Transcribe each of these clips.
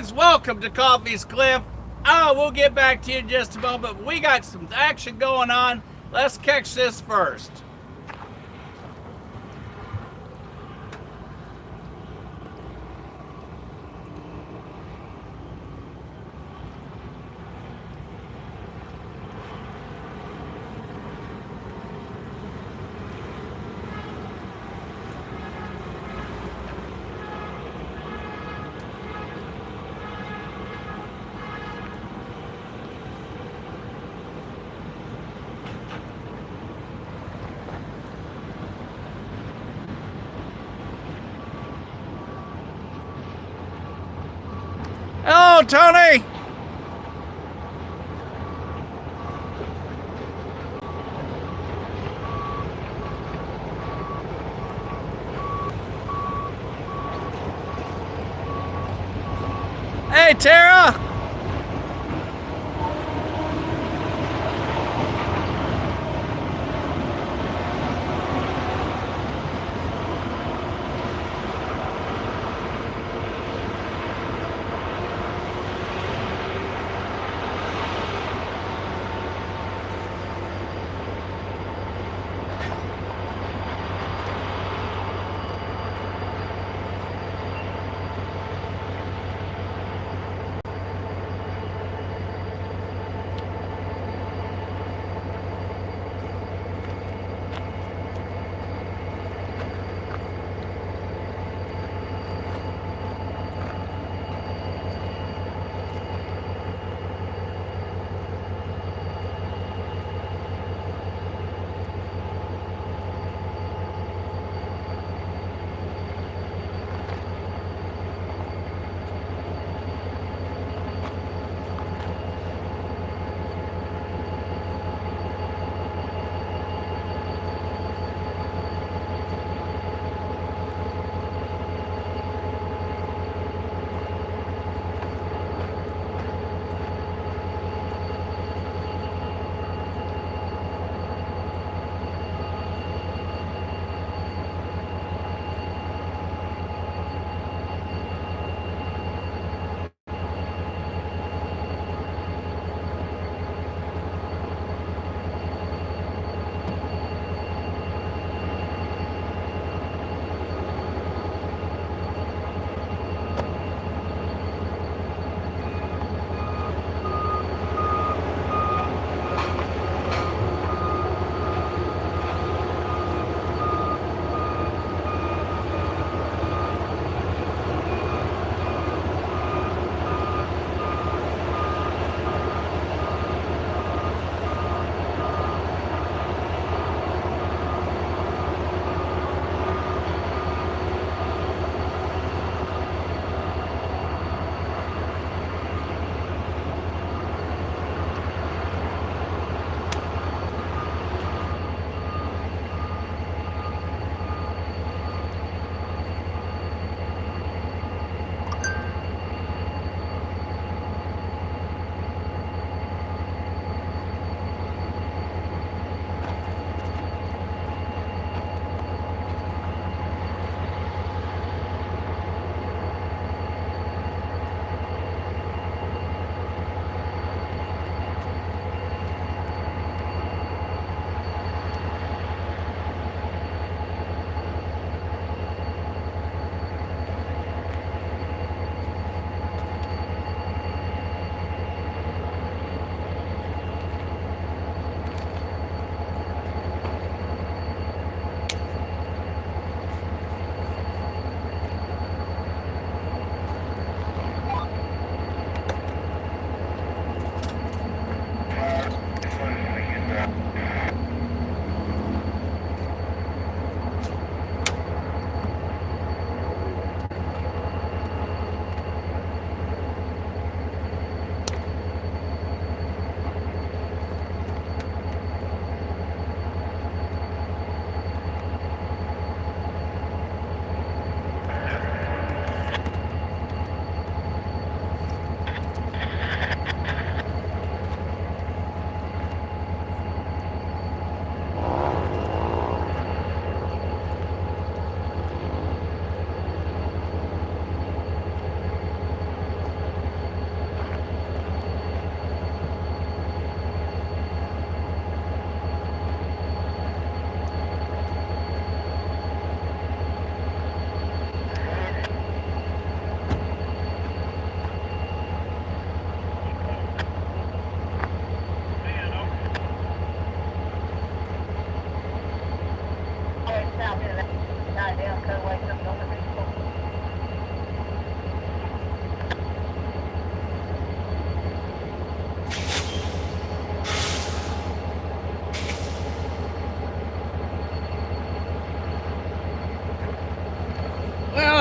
friends, welcome to Coffey's Cliff. We'll get back to you in just a moment. We got some action going on. Let's catch this first. Hello, Tony. Hey, Tara.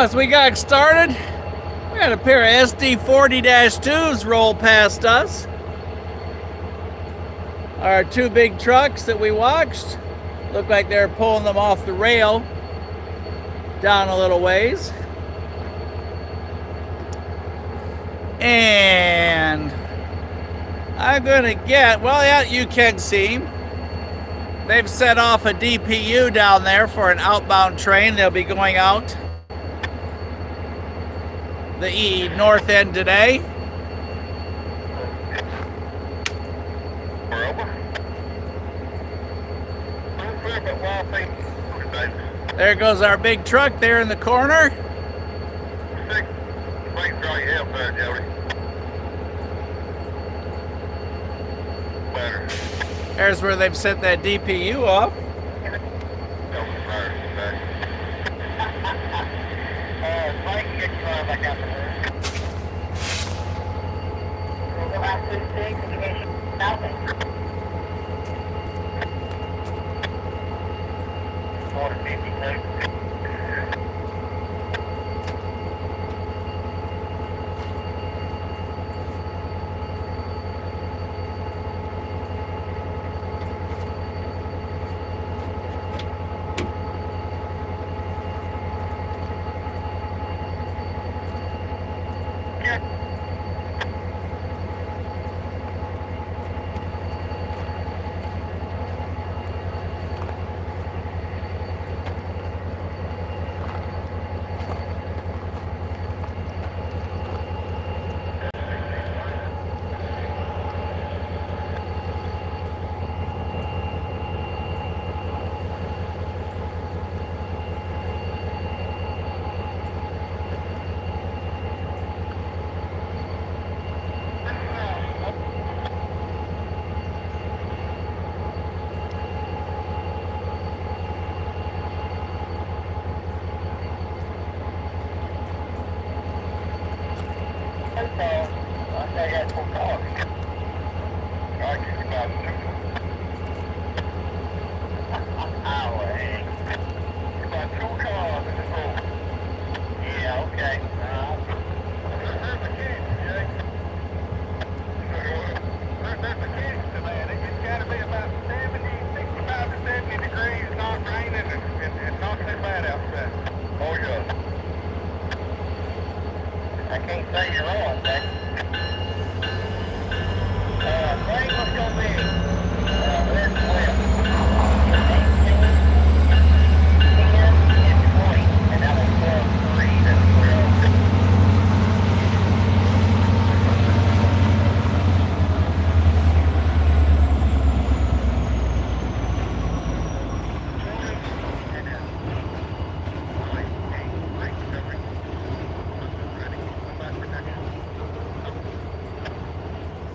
As we got started, we had a pair of SD40-2s roll past us. Our two big trucks that we watched looked like they were pulling them off the rail down a little ways. And I'm gonna get, well, yeah, you can see they've set off a DPU down there for an outbound train. They'll be going out the north end today. There goes our big truck there in the corner. There's where they've set that DPU off.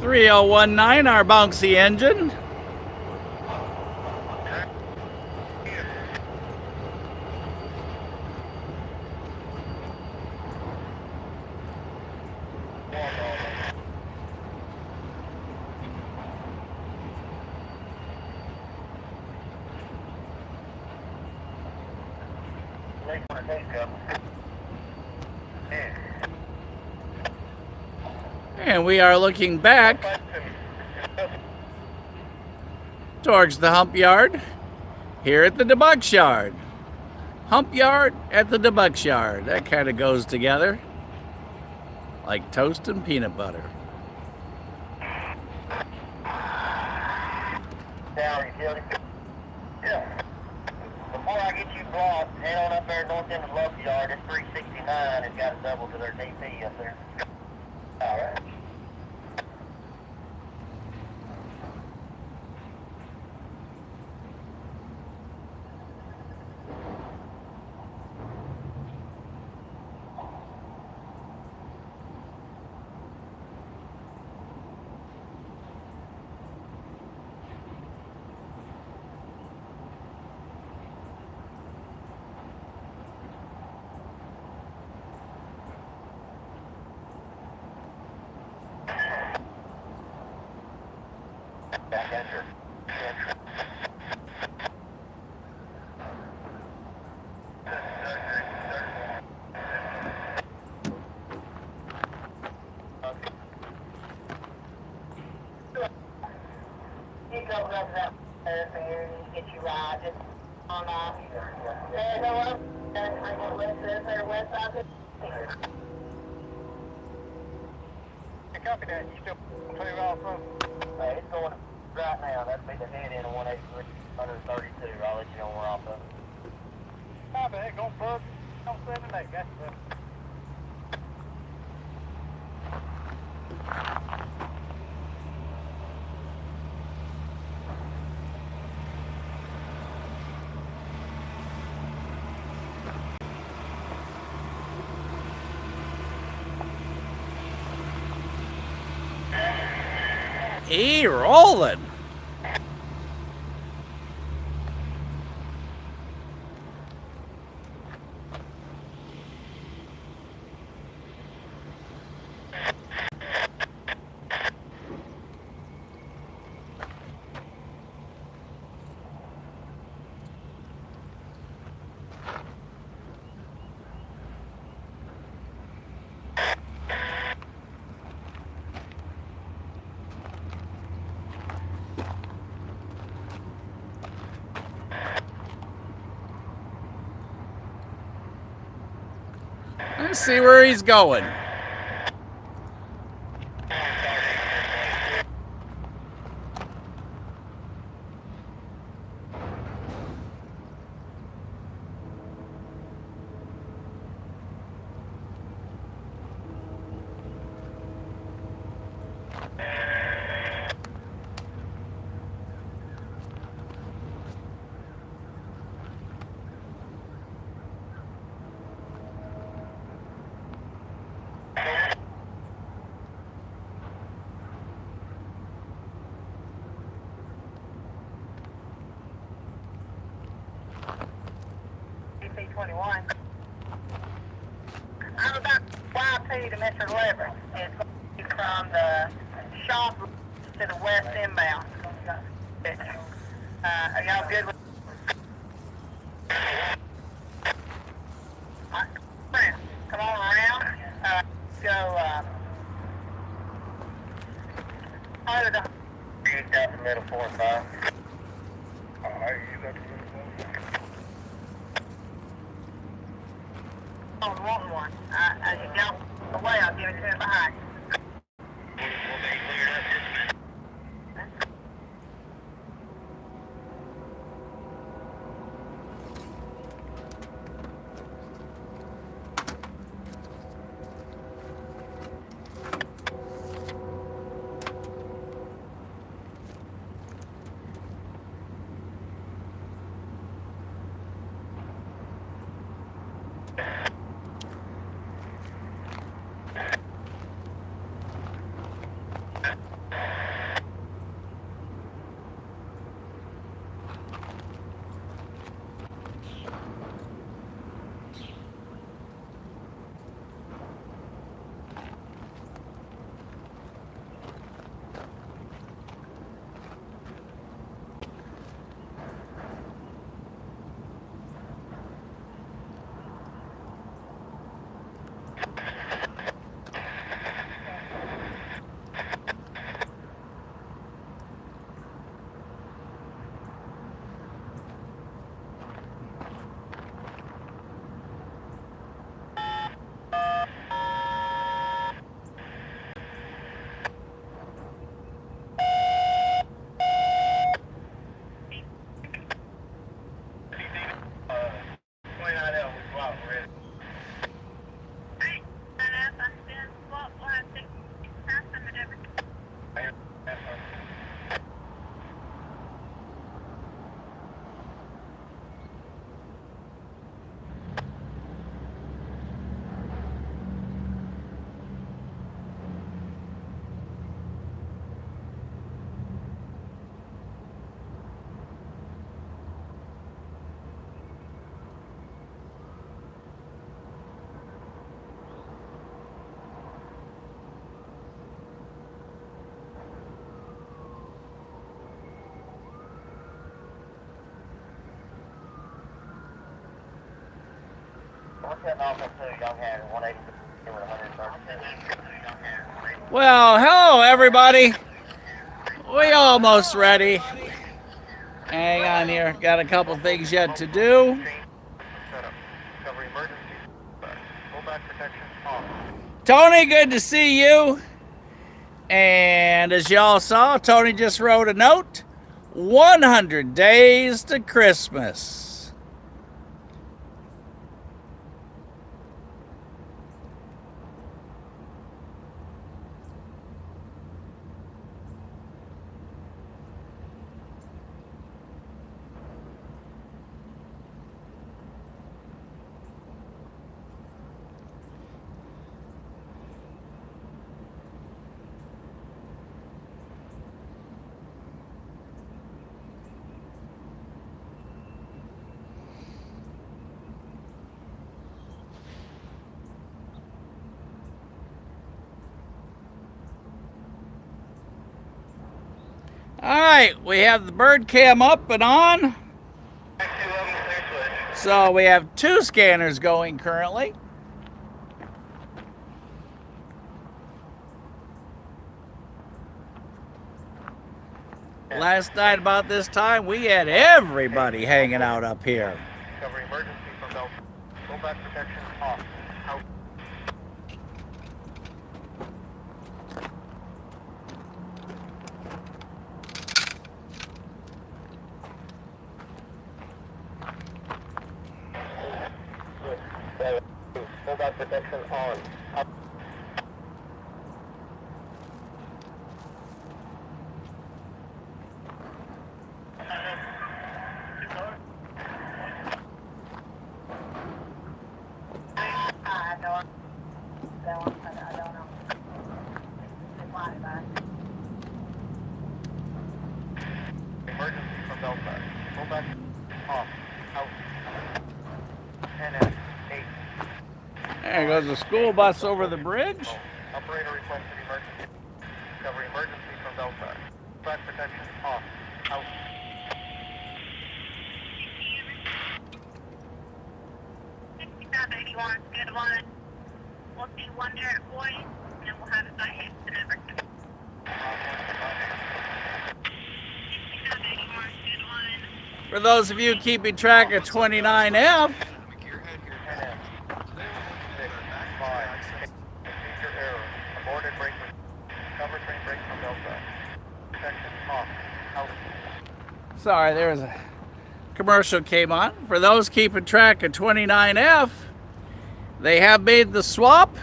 .3019, our bouncy engine. And we are looking back towards the hump yard here at the debug yard. Hump yard at the debug yard. That kind of goes together like toast and peanut butter. Yeah. Before I get you blocked, head on up there north end of Love Yard. It's 369. It's got a double to their DP up there. All right. up that there for you and get you right. Just on there, go up. I go west there, west side. Hey, copy that. You still clear off from? It's going right now. That'd be the head end of 132. I'll let you know where we're off of. Copy that. Going for 78. Gotcha. He rolling. Let's see where he's going. C21. I'm about YP to Mr. Leverett. It's going to be from the shop to the west inbound. Are y'all good with come on around. Go under the you got the middle 4 and 5. Alright, you got the middle 4. On one. As you go away, I'll give it to him behind. We'll be cleared up just a minute. Well, hello everybody. We almost ready. Hang on here. Got a couple things yet to do. Cover emergency. Full back protection off. Tony, good to see you. And as y'all saw, Tony just wrote a note. 100 days to Christmas. All right, we have the bird cam up and on. So we have 2 scanners going currently. Last night about this time, we had everybody hanging out up here. Cover emergency from Delta. Full back protection off. Out. Full back protection on. Up. I don't know. Emergency from Delta. Full back off. Out. 10 8. There goes the school bus over the bridge. Operator requested emergency. Cover emergency from Delta. Back protection off. Out. Good one. We'll see one Derek boy, and then we'll have it by him delivered. For those of you keeping track of 29F, Aborted brake. Cover train brake from Delta. Protection off. Out. sorry, there was a commercial came on. For those keeping track of 29F, they have made the swap,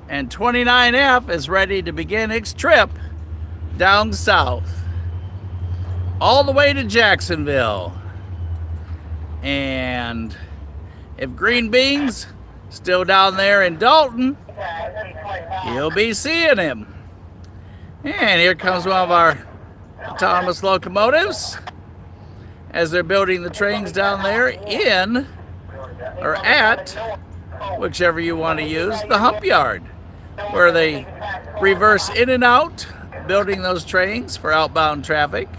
and 29F is ready to begin its trip down south, all the way to Jacksonville. And if Green Bean's still down there in Dalton, you'll be seeing him. And here comes one of our autonomous locomotives as they're building the trains down there in, or at, whichever you want to use, the hump yard, where they reverse in and out, building those trains for outbound traffic.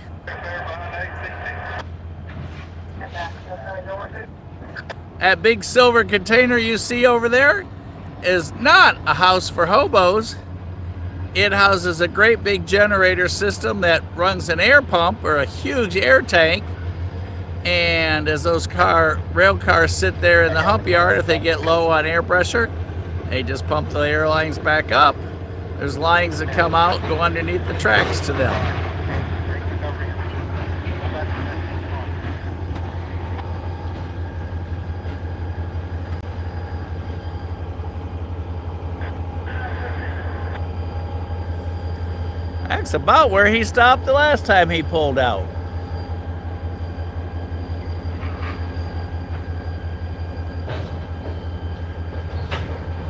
That big silver container you see over there is not a house for hobos. It houses a great big generator system that runs an air pump or a huge air tank. And as those rail cars sit there in the hump yard, if they get low on air pressure, they just pump the air lines back up. There's lines that come out and go underneath the tracks to them. That's about where he stopped the last time he pulled out.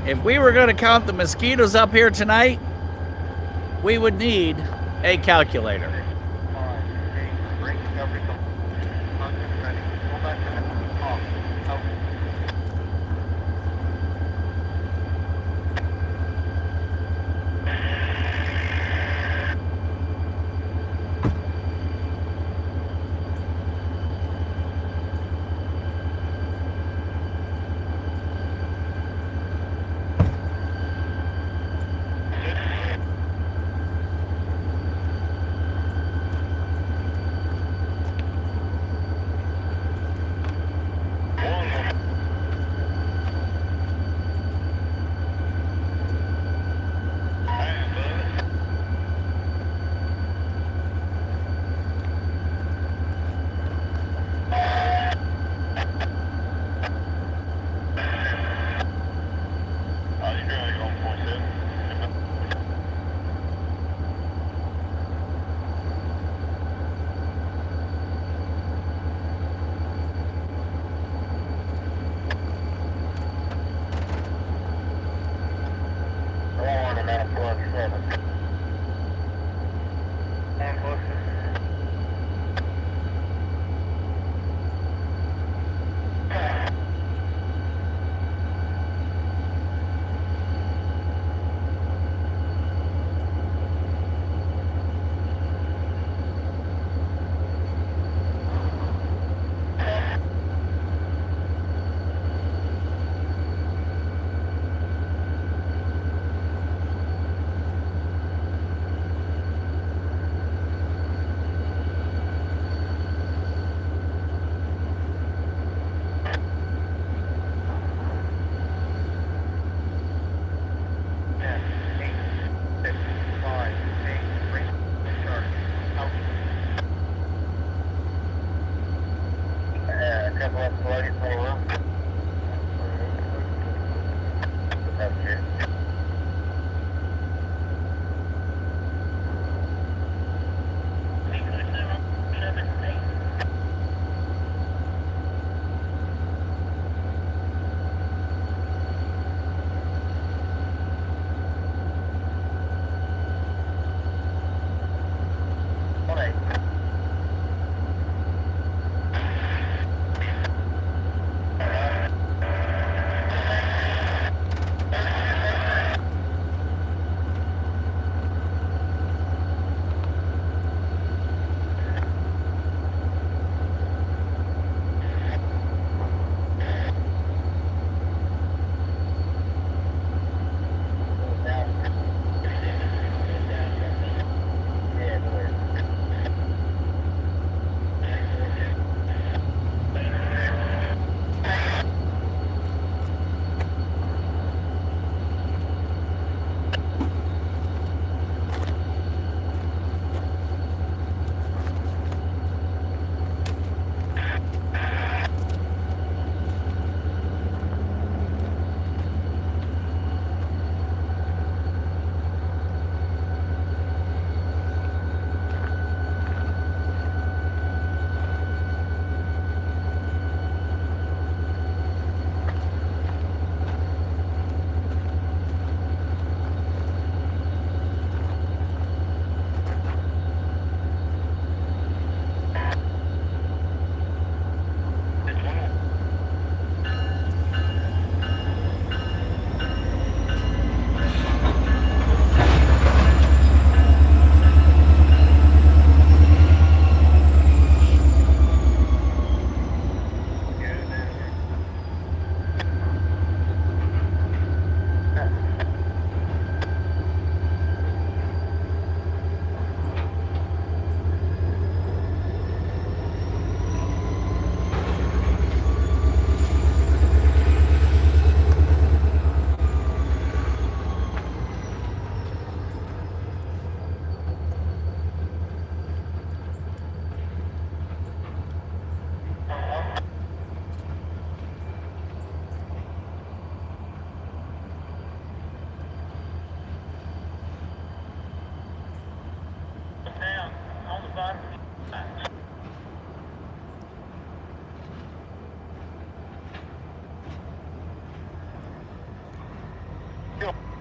If we were going to count the mosquitoes up here tonight, we would need a calculator. 9+7. And closest.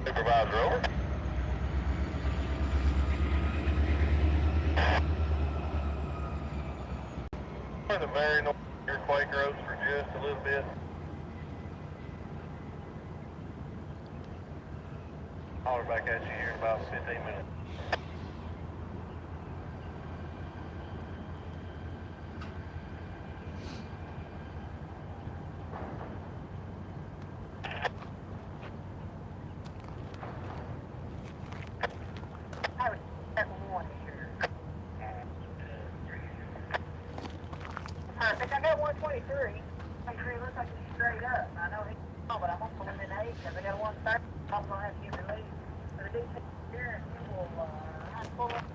Supervisor, over. We're in the very north of your Quake roads for just a little bit. Holler back at you here in about 15 minutes. I think I got 123. Make sure he looks like he's straight up. I know he's small, but I'm going to put him in 8 because I got 130. I'm going to have to give him a lead. But I do think here he will have to pull up.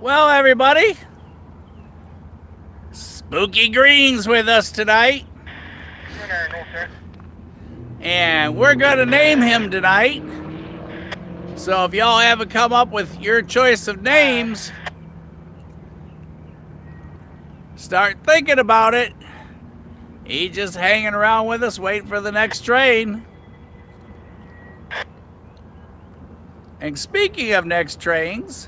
Well, everybody, Spooky Green's with us tonight. And we're going to name him tonight. So if y'all haven't come up with your choice of names, start thinking about it. He's just hanging around with us, waiting for the next train. And speaking of next trains,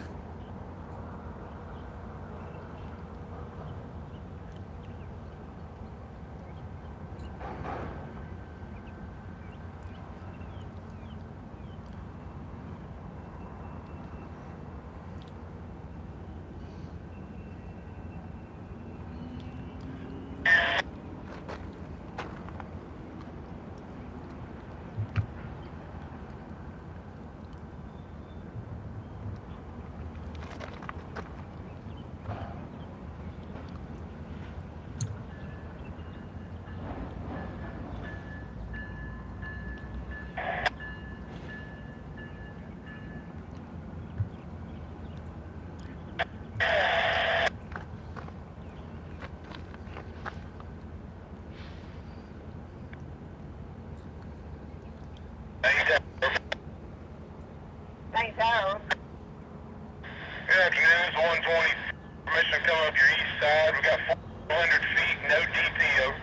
St. Charles. Good afternoon, it's 120. Permission to come up your east side. We got 400 feet, no DPO.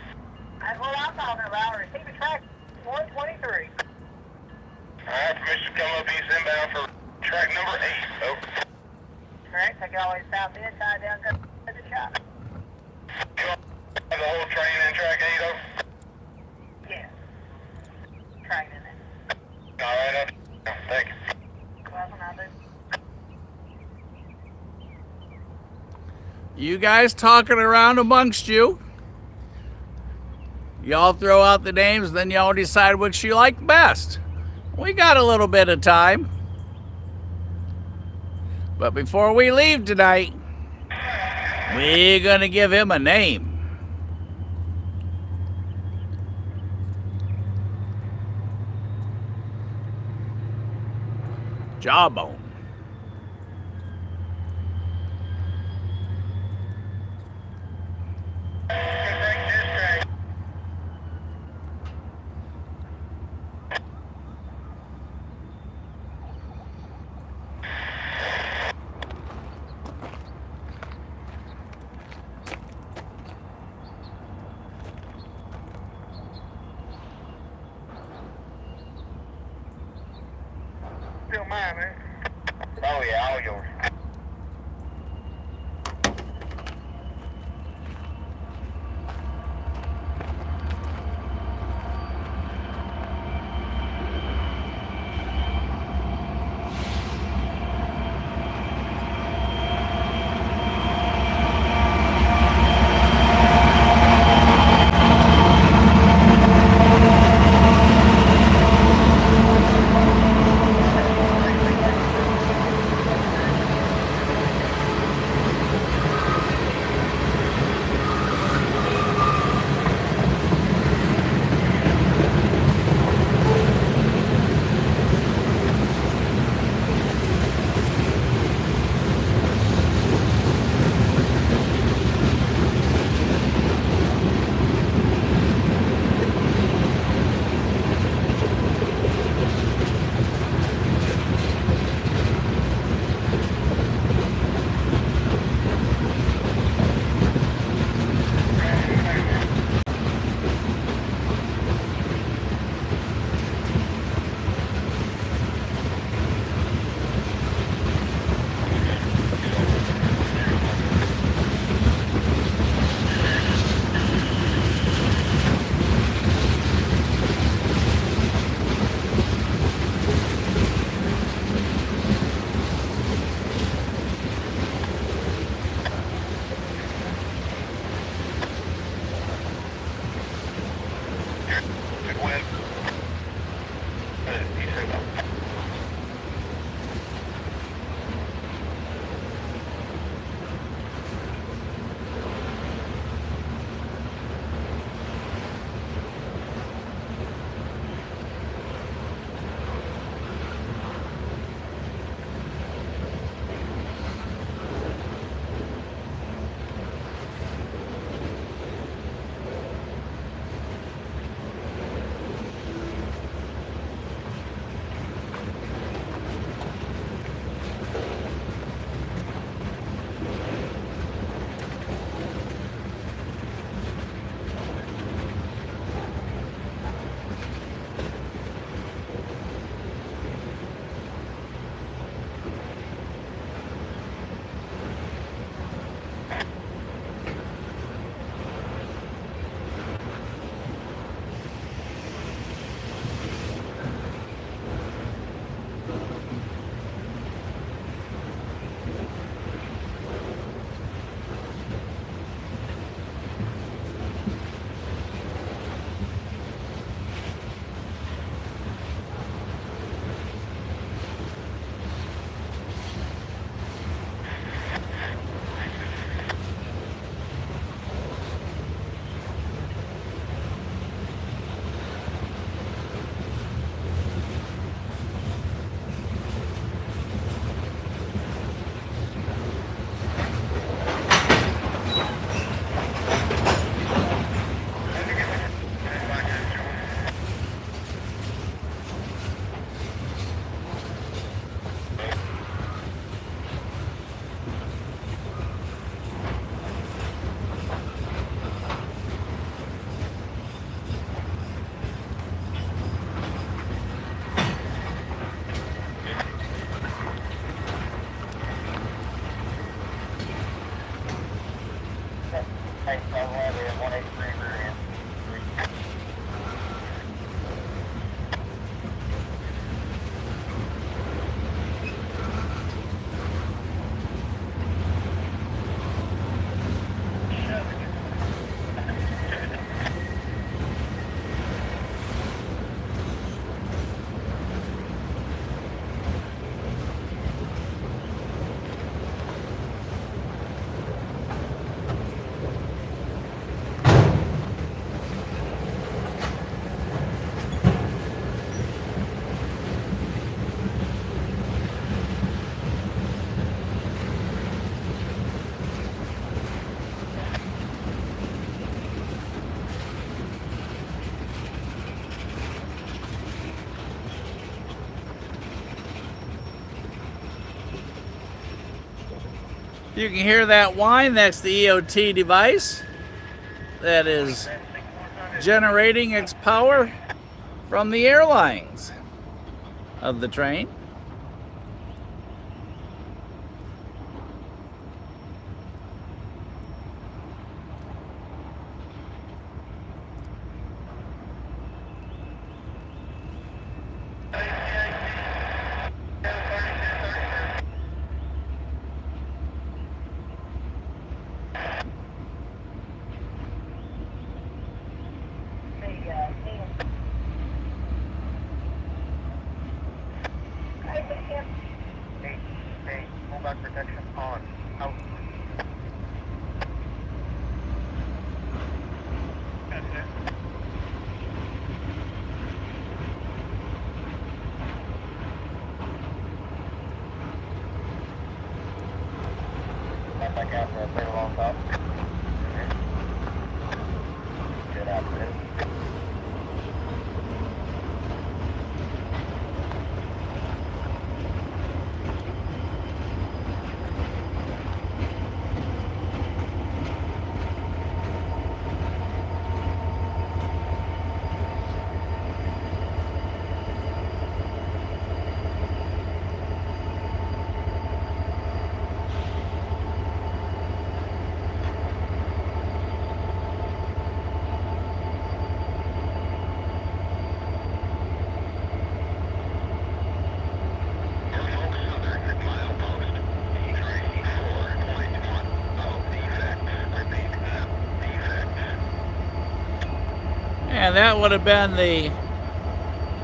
That's what I'm talking about. Receive a track 123. Alright, permission to come up east inbound for track number 8. Over. Correct. Take it all the way south end, side down to the shop. You want the whole train in track 8, over? Yeah. Train in there. Alright, thank you. Well, I'll do. you guys talking around amongst you. Y'all throw out the names, then y'all decide which you like best. We got a little bit of time. But before we leave tonight, we're gonna give him a name. Jawbone. Still mine, man. Oh yeah, all yours. 811 and 183 rear end. You can hear that whine. That's the EOT device that is generating its power from the airlines of the train. Pullback protection on. Out. That's it. Back out for a pretty long top. Good after it. Norfolk Southern, milepost. D3 4.1. Oh, defect. Repeat. Defect. And that would have been the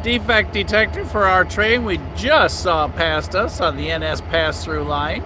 defect detector for our train we just saw past us on the NS pass-through line.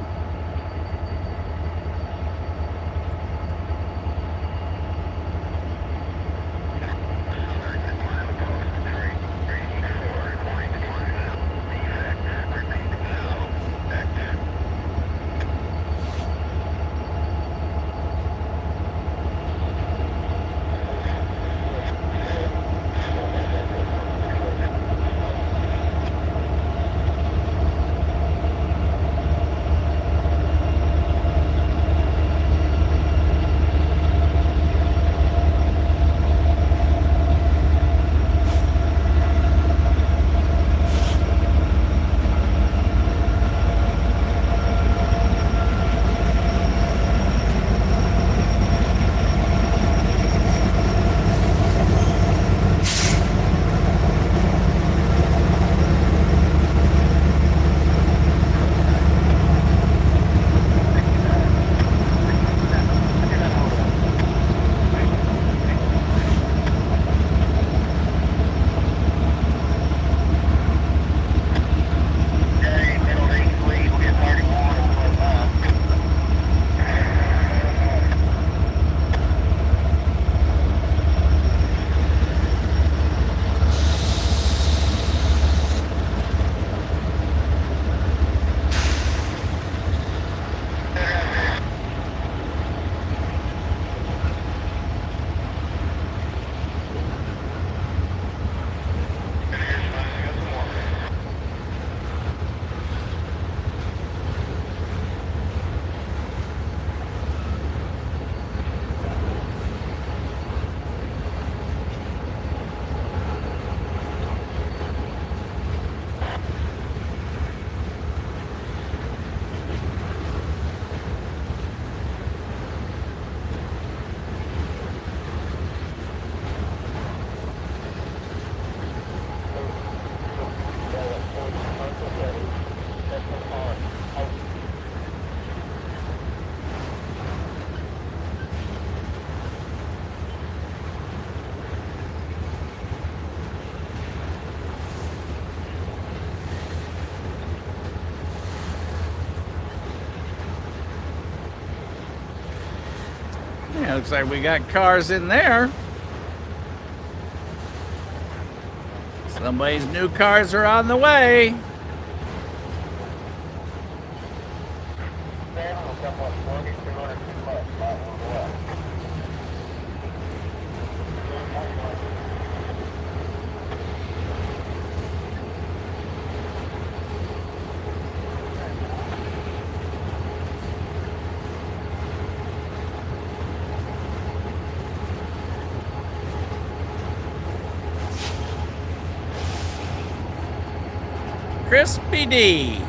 Yeah, looks like we got cars in there. Somebody's new cars are on the way. Crispy D.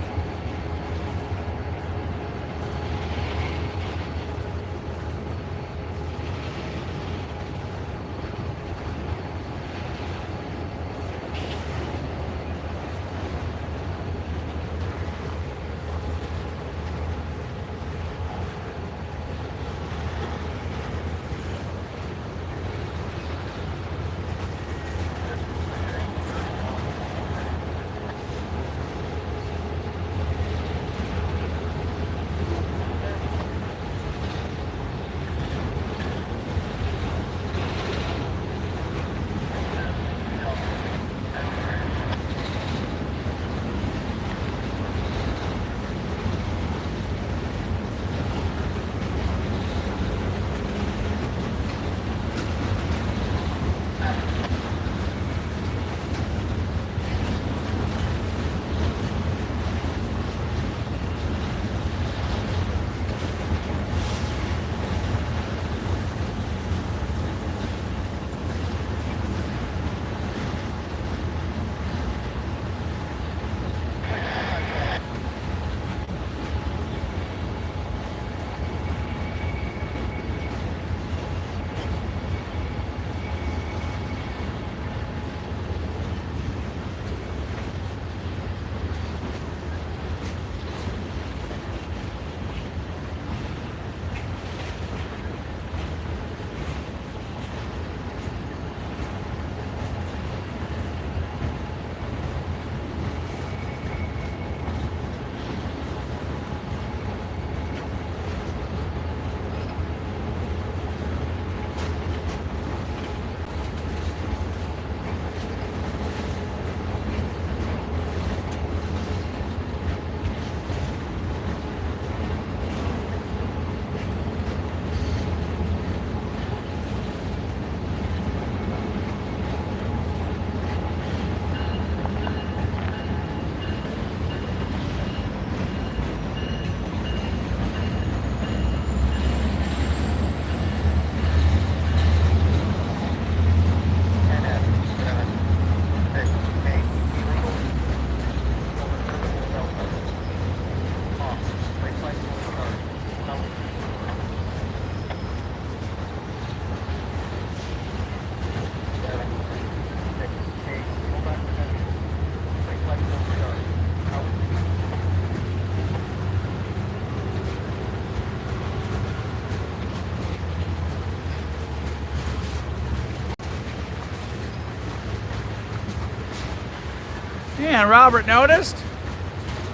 Yeah, and Robert noticed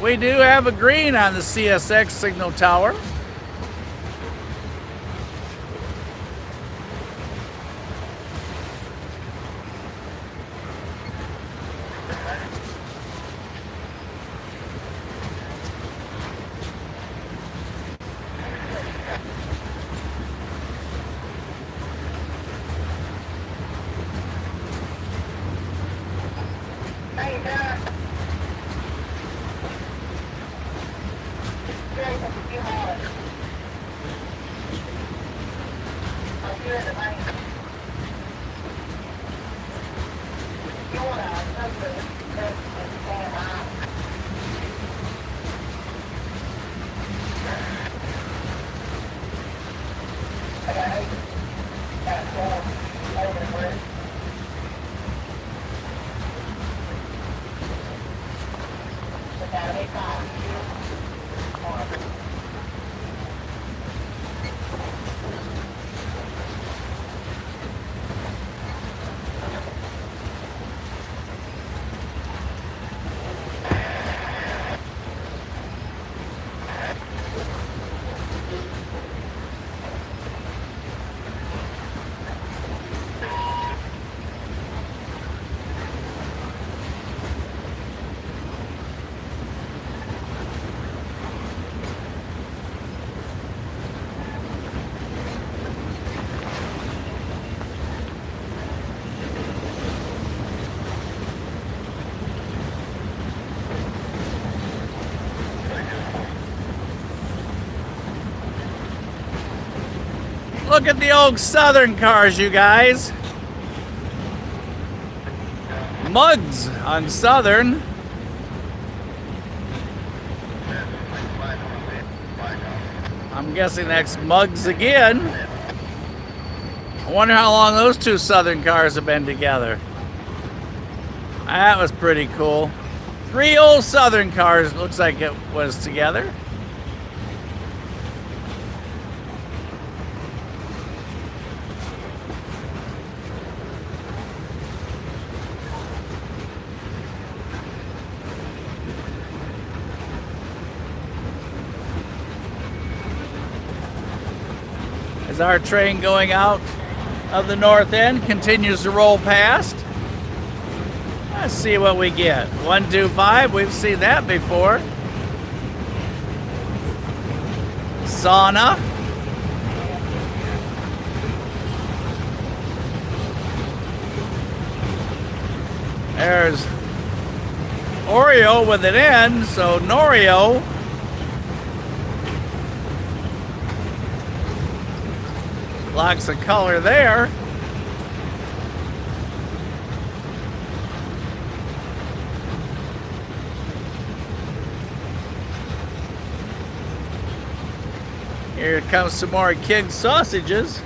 we do have a green on the CSX signal tower. Look at the old Southern cars, you guys. Mugs on Southern. I'm guessing that's Mugs again. I wonder how long those two Southern cars have been together. That was pretty cool. 3 old Southern cars, looks like it was together. As our train going out of the north end continues to roll past. Let's see what we get. 125, we've seen that before. Sauna. There's Oreo with an N, so Norio. Lots of color there. Here comes some more King sausages.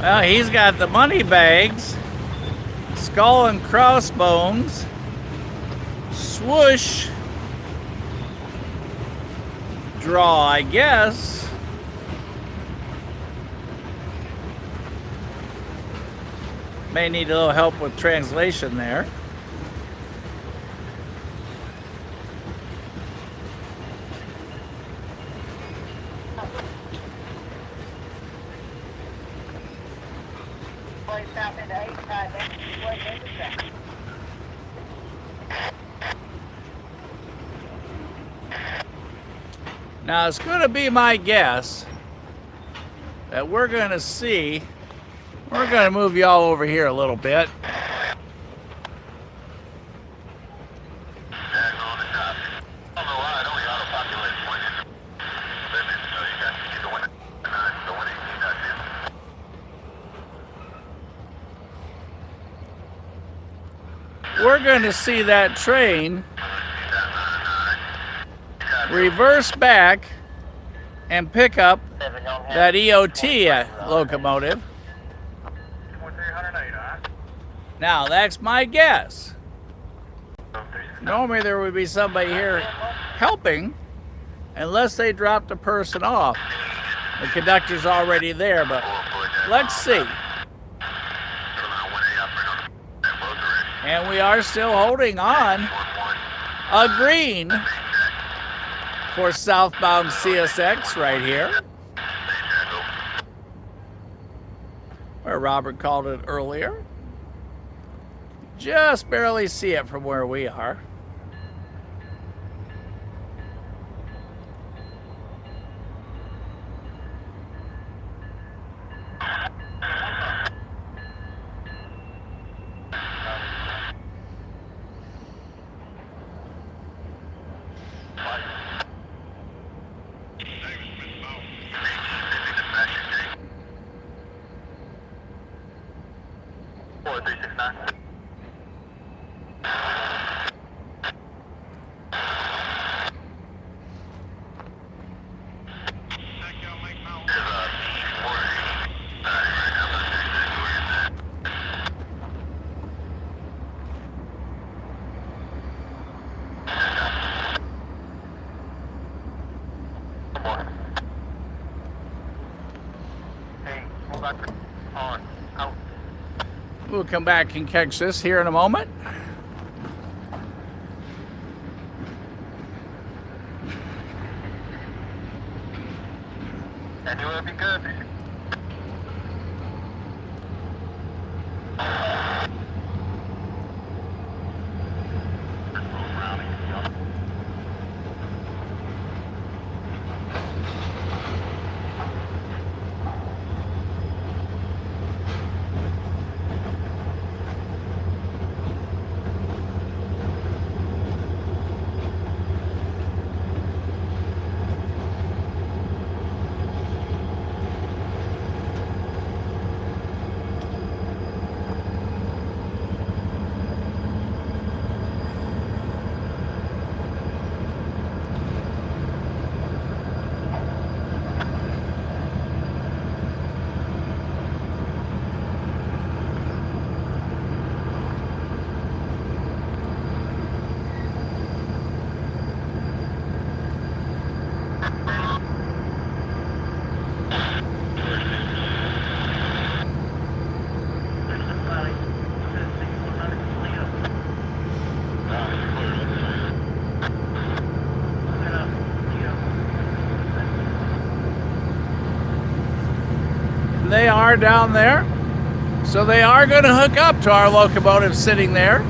Well, he's got the money bags, skull and crossbones, swoosh, draw, I guess. May need a little help with translation there. South into 85, that's way into that. Now it's going to be my guess that we're going to see, we're going to move y'all over here a little bit. We're going to see that train reverse back and pick up that EOT locomotive. Now, that's my guess. Normally there would be somebody here helping, unless they dropped a person off. The conductor's already there, but let's see. And we are still holding on a green for southbound CSX right here, where Robert called it earlier. Just barely see it from where we are. We'll come back and catch this here in a moment. Anywhere be good. They are down there, so they are going to hook up to our locomotive sitting there.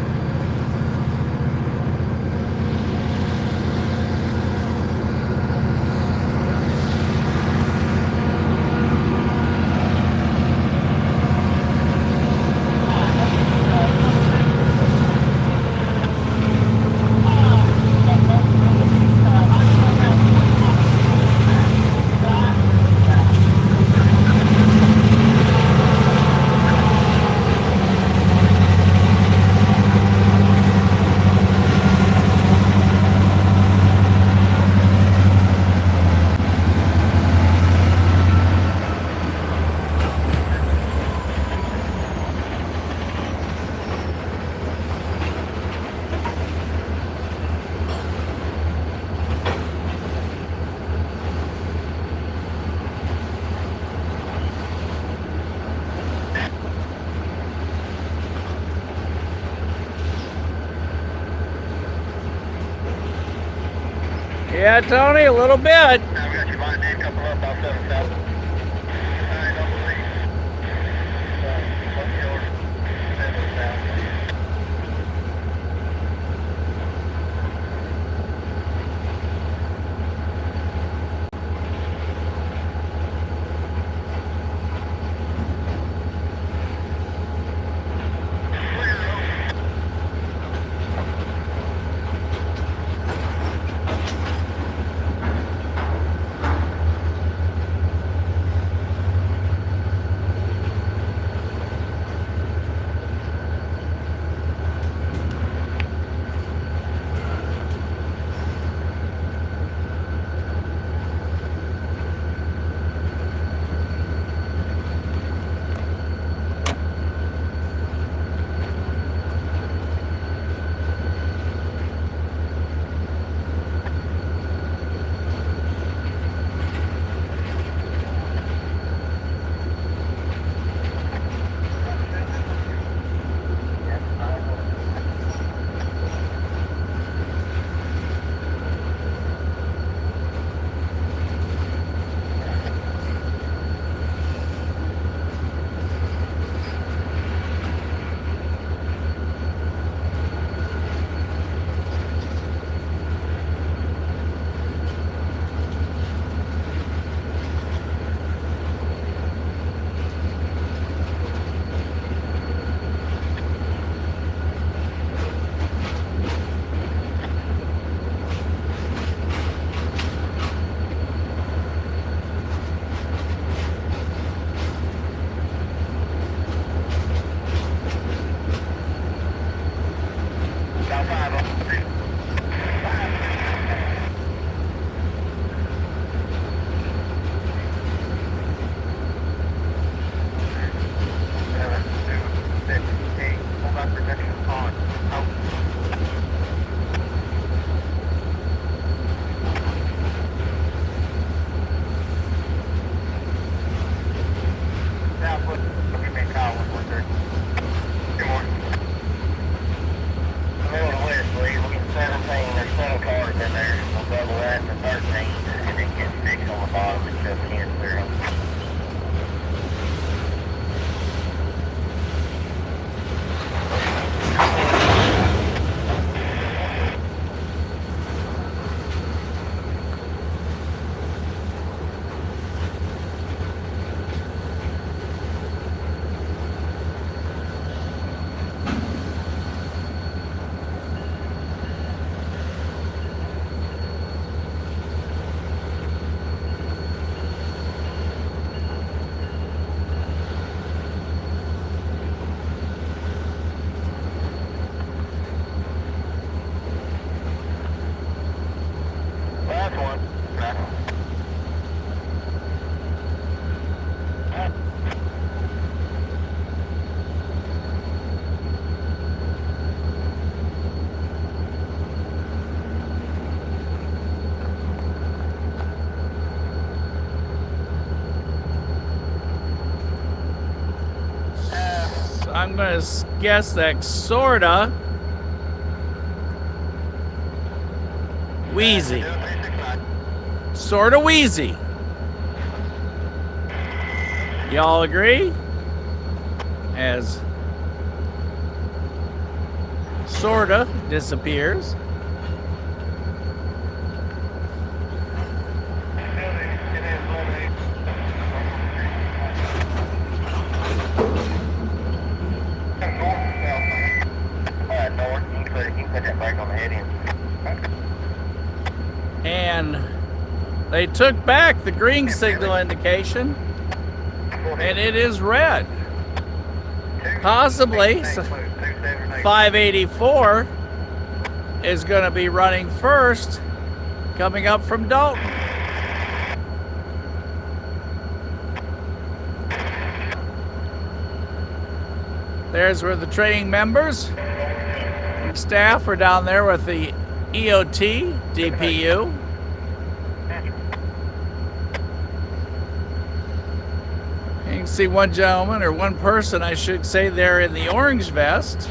Yeah, Tony, a little bit. I've got you lined in, couple up, about 7,000. I don't believe. What's yours? 7,000. I'm gonna guess that sorta wheezy. Sorta wheezy. Y'all agree? As sorta disappears. And they took back the green signal indication, and it is red. Possibly 584 is going to be running first, coming up from Dalton. There's where the training members and staff are down there with the EOT DPU. You can see one gentleman, or one person I should say, there in the orange vest.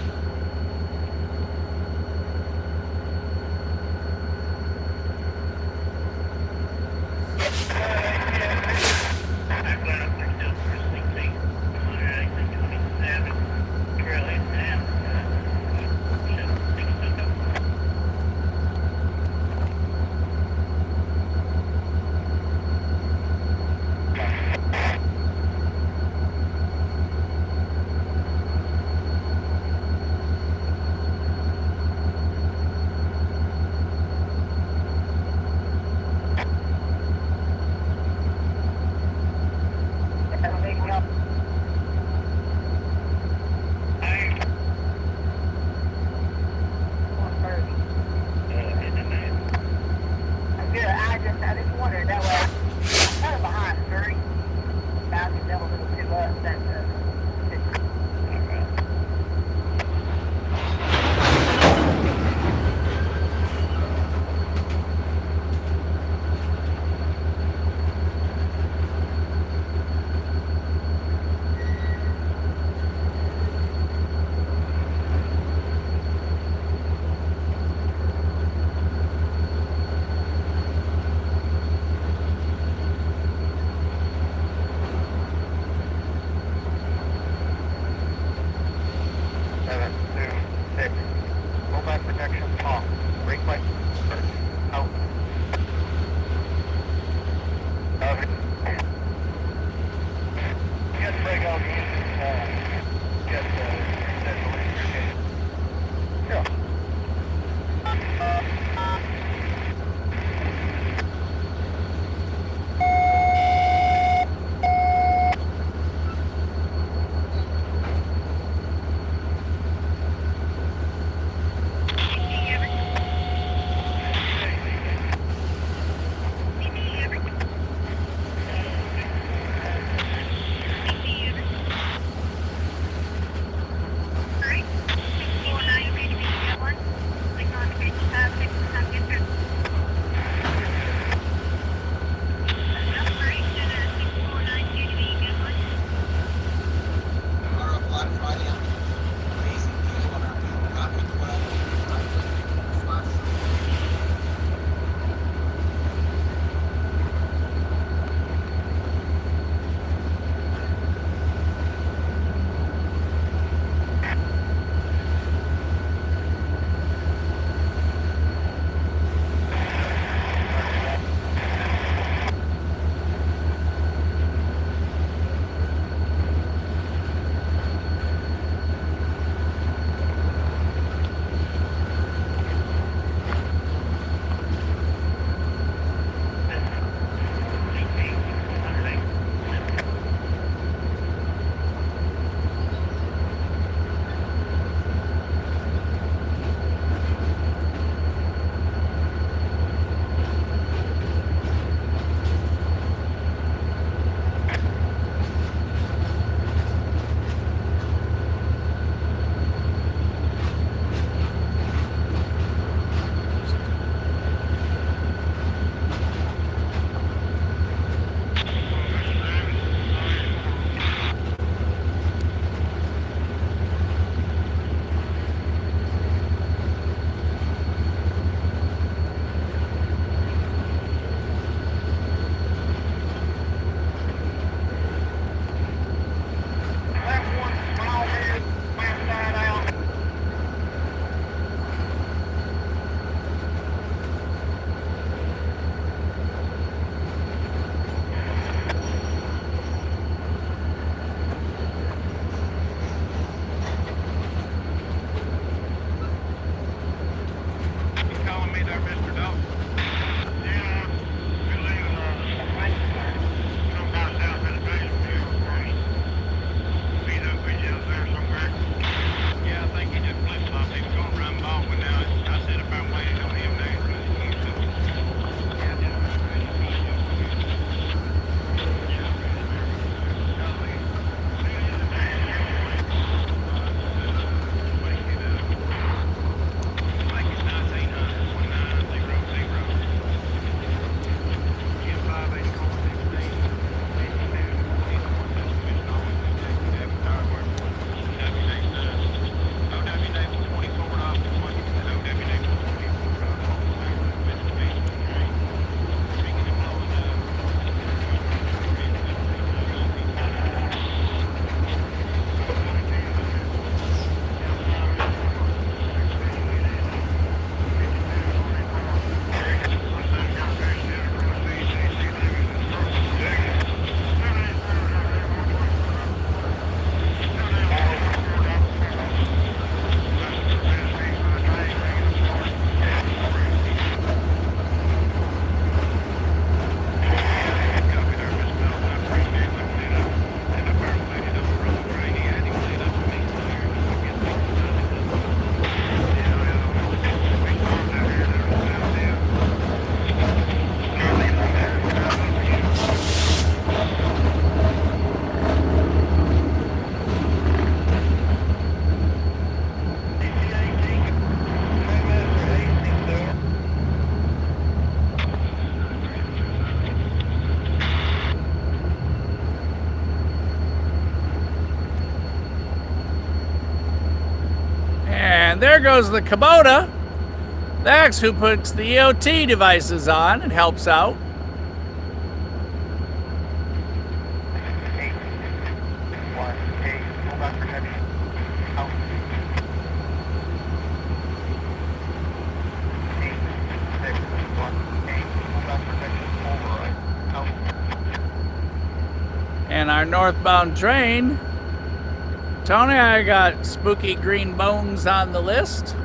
And there goes the Kubota. That's who puts the EOT devices on and helps out. And our northbound train, Tony, I got spooky green bones on the list.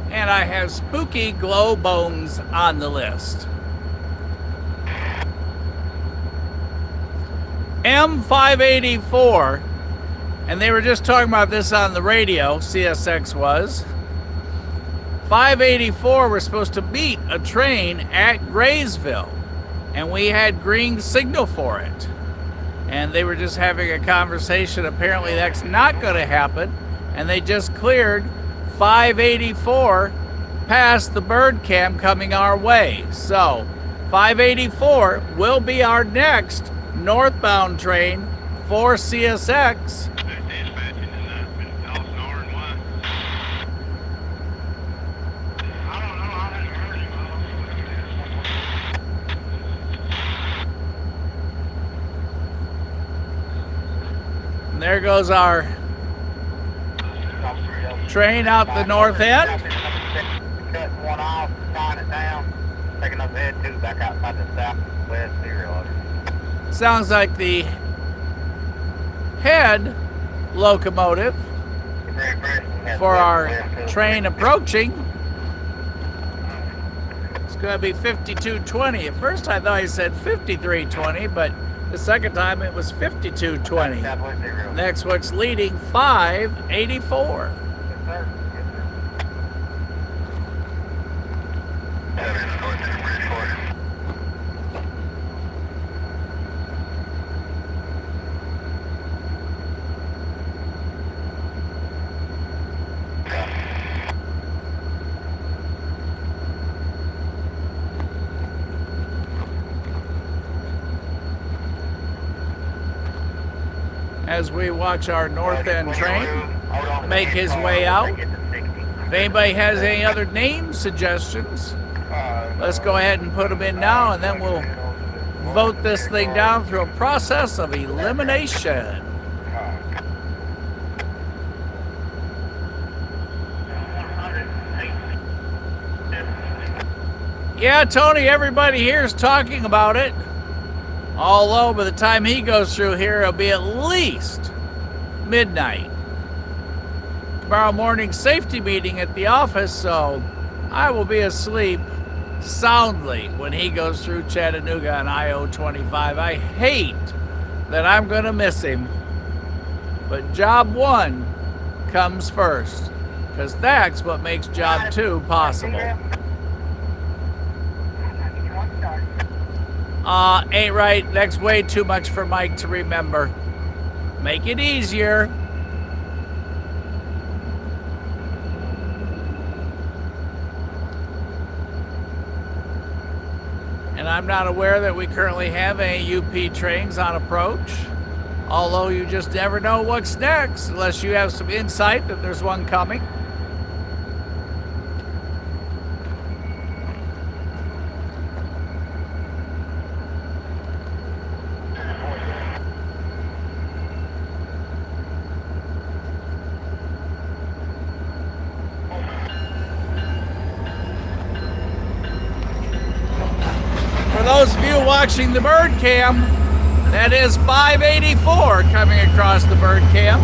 And I have spooky glow bones on the list. M584, and they were just talking about this on the radio, CSX was. 584 were supposed to meet a train at Graysville, and we had green signal for it. And they were just having a conversation. Apparently that's not going to happen, and they just cleared 584 past the bird cam coming our way. So 584 will be our next northbound train for CSX. And there goes our train out the north end. Cutting one off, tying it down, taking up the head tube back outside the southwest serial loader. Sounds like the head locomotive for our train approaching. It's going to be 5220. At first I thought he said 5320, but the second time it was 5220. Next one's leading 584. As we watch our north end train make his way out. If anybody has any other name suggestions, let's go ahead and put them in now, and then we'll vote this thing down through a process of elimination. Yeah, Tony, everybody here is talking about it. Although by the time he goes through here, it'll be at least midnight. Tomorrow morning safety meeting at the office, so I will be asleep soundly when he goes through Chattanooga on I-025. I hate that I'm going to miss him, but job one comes first, because that's what makes job two possible. Ain't right. That's way too much for Mike to remember. Make it easier. And I'm not aware that we currently have any UP trains on approach. Although you just never know what's next unless you have some insight that there's one coming. For those of you watching the bird cam, That is 584 coming across the bird cam.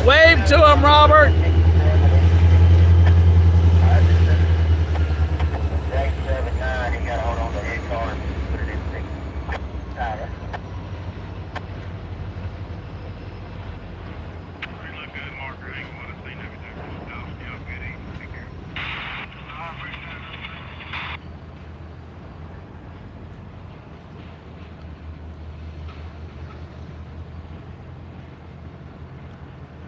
Wave to him, Robert.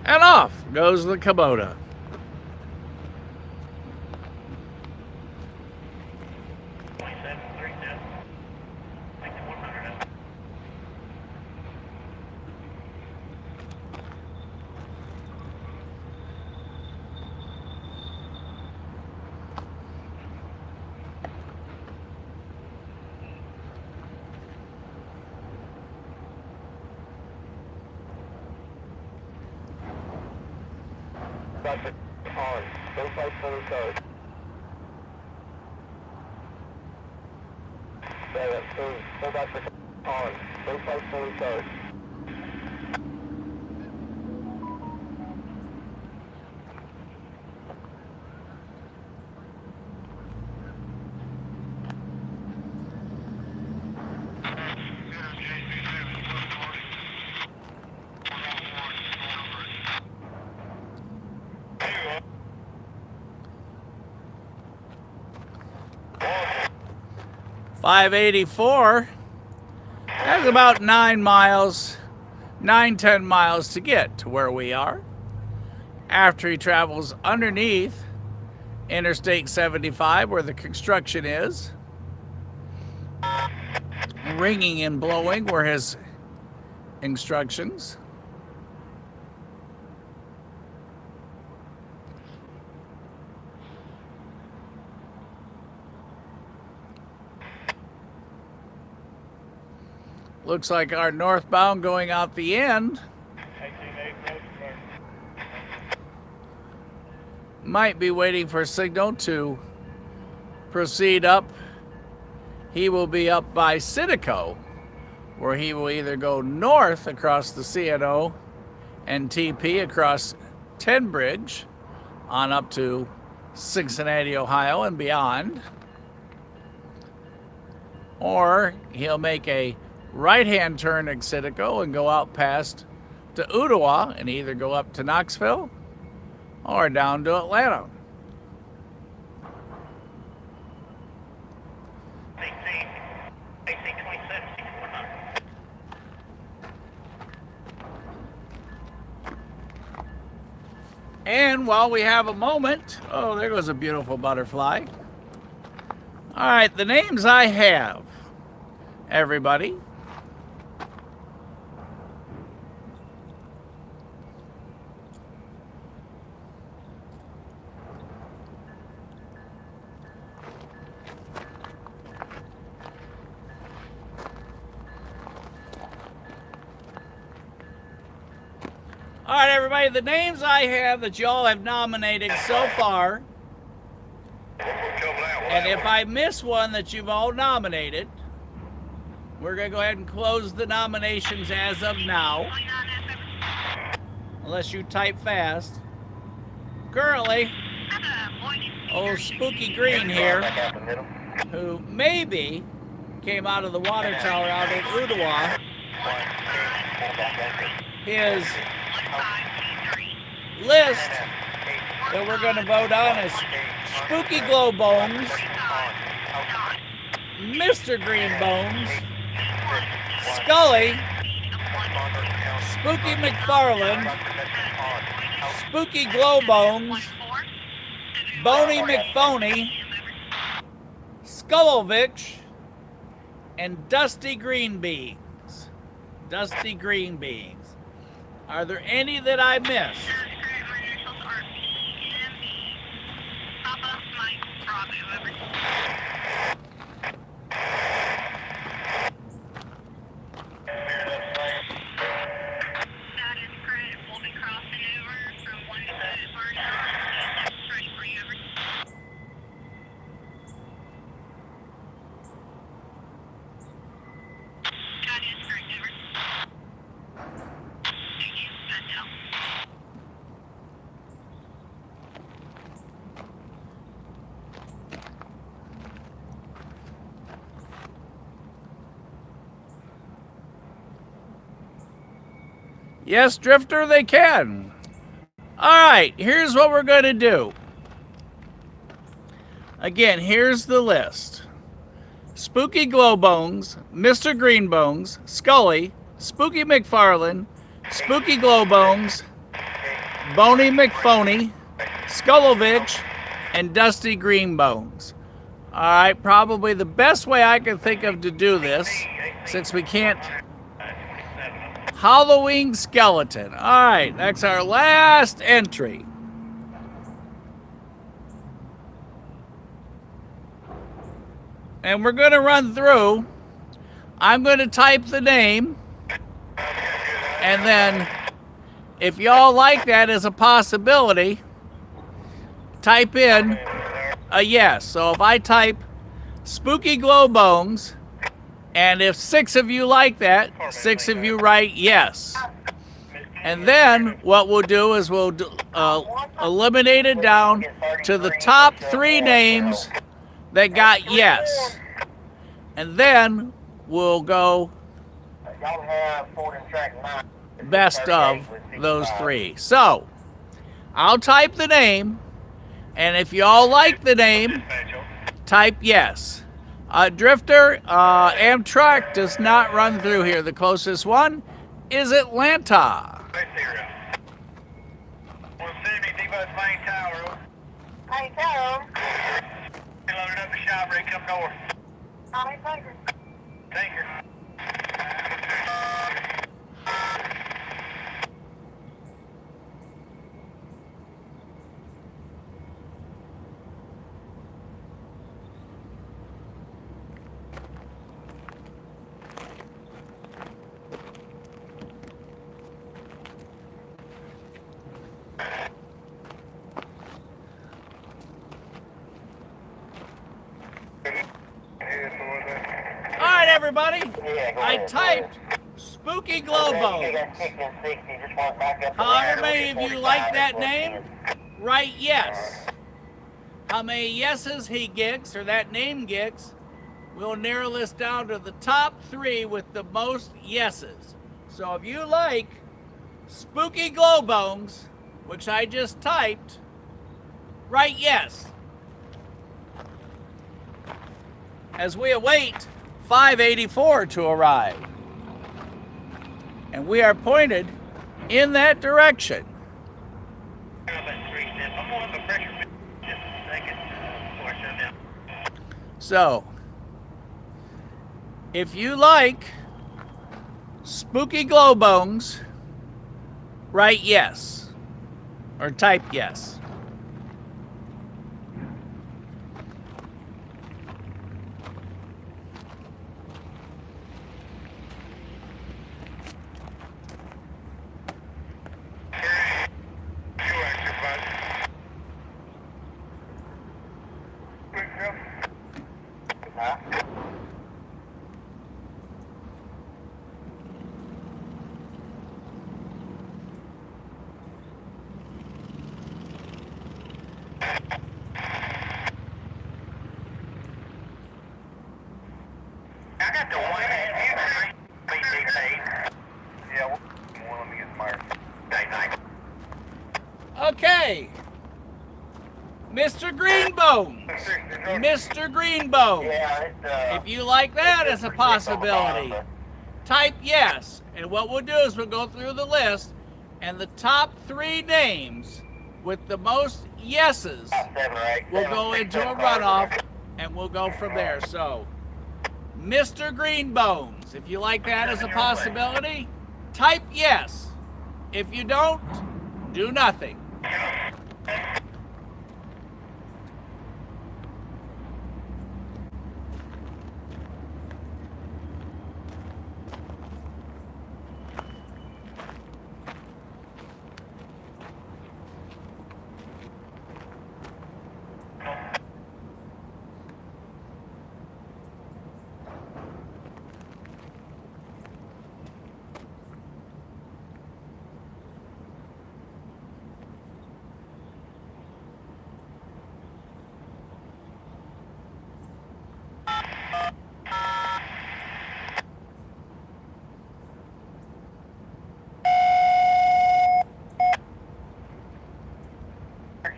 And off goes the Kubota. On. Go fight for the code. Go back for on. Go fight for the code. .584. That's about 9 miles, 10 miles to get to where we are. After he travels underneath Interstate 75 where the construction is, ringing and blowing were his instructions. Looks like our northbound going out the end might be waiting for a signal to proceed up. He will be up by Citico, where he will either go north across the CNO and TP across 10 Bridge on up to Cincinnati, Ohio and beyond, or he'll make a right-hand turn at Citico and go out past to Ottawa and either go up to Knoxville or down to Atlanta. And while we have a moment, oh, there goes a beautiful butterfly. All right, the names I have, everybody. All right, everybody, the names I have that y'all have nominated so far, and if I miss one that you've all nominated, we're going to go ahead and close the nominations as of now, unless you type fast. Currently, old Spooky Green here, who maybe came out of the water tower out at Ottawa, his list that we're going to vote on is Spooky Glowbones, Mr. Greenbones, Scully, Spooky McFarland, Spooky Glowbones, Boney McPhony, Skullovich, and Dusty Greenbeans. Dusty Green Beans. Are there any that I missed? My initials are PMB. Papa, Mike, Bravo, over. That is correct. We'll be crossing over from 1 to 2 Barn Yard. CSX ready for you, over. That is correct, over. Thank you. Good deal. Yes, Drifter, they can. All right, here's what we're going to do. Again, here's the list. Spooky Glowbones, Mr. Greenbones, Scully, Spooky McFarlane, Spooky Glowbones, Boney McPhony, Skullovich, and Dusty Greenbones. All right, probably the best way I can think of to do this, since we can't... Halloween Skeleton. All right, that's our last entry. And we're going to run through. I'm going to type the name. And then, if y'all like that as a possibility, type in a yes. So if I type Spooky Glowbones, and if 6 of you like that, 6 of you write yes. And then what we'll do is we'll eliminate it down to the top 3 names that got yes. And then we'll go best of those 3. So I'll type the name, and if you all like the name, type yes. Drifter, Amtrak does not run through here. The closest one is Atlanta. Hey, Tower. Loaded up the shop, ready to come north. How many takers? Tanker. All right, everybody. I typed Spooky Glowbones. However many of you like that name, write yes. How many yeses he gets, or that name gets, we'll narrow this down to the top 3 with the most yeses. So if you like Spooky Glowbones, which I just typed, write yes. As we await 584 to arrive. And we are pointed in that direction. So, if you like Spooky Glowbones, write yes. Or type yes. Okay. Mr. Greenbones. Mr. Greenbones. If you like that as a possibility, type yes. And what we'll do is we'll go through the list, and the top 3 names with the most yeses will go into a runoff, and we'll go from there. So, Mr. Greenbones, yes. If you like that as a possibility, type yes. If you don't, do nothing.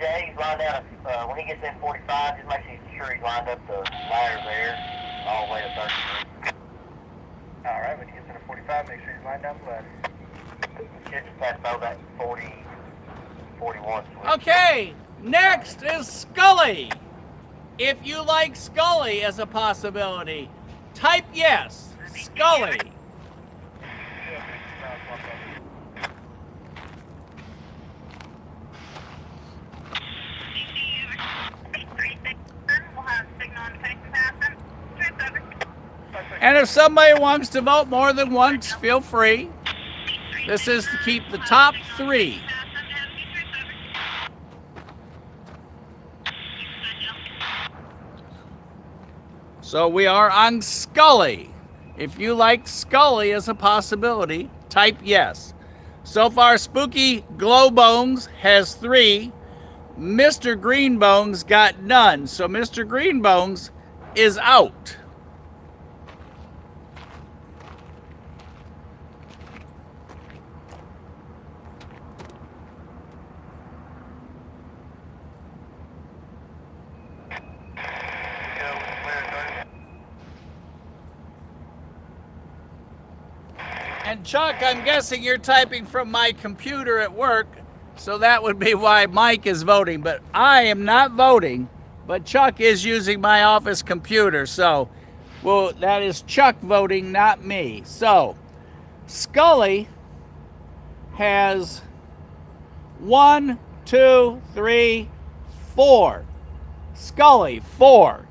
Jay, he's lined out, when he gets in 45, just make sure he's lined up the ladder there, all the way to 33. Alright, when he gets into 45, make sure he's lined down the ladder. Should just pass over that 40, 41 switch. Okay, next is Scully. If you like Scully as a possibility, type yes. Scully. We'll have signal indication passing. Transfer over. And if somebody wants to vote more than once, feel free. This is to keep the top three. So we are on Scully. If you like Scully as a possibility, type yes. So far, Spooky Glowbones has 3. Mr. Greenbones got none. So Mr. Greenbones is out. And Chuck, I'm guessing you're typing from my computer at work, so that would be why Mike is voting. But I am not voting, but Chuck is using my office computer. So, well, that is Chuck voting, not me. So, Scully has 1, 2, 3, 4. Scully, 4.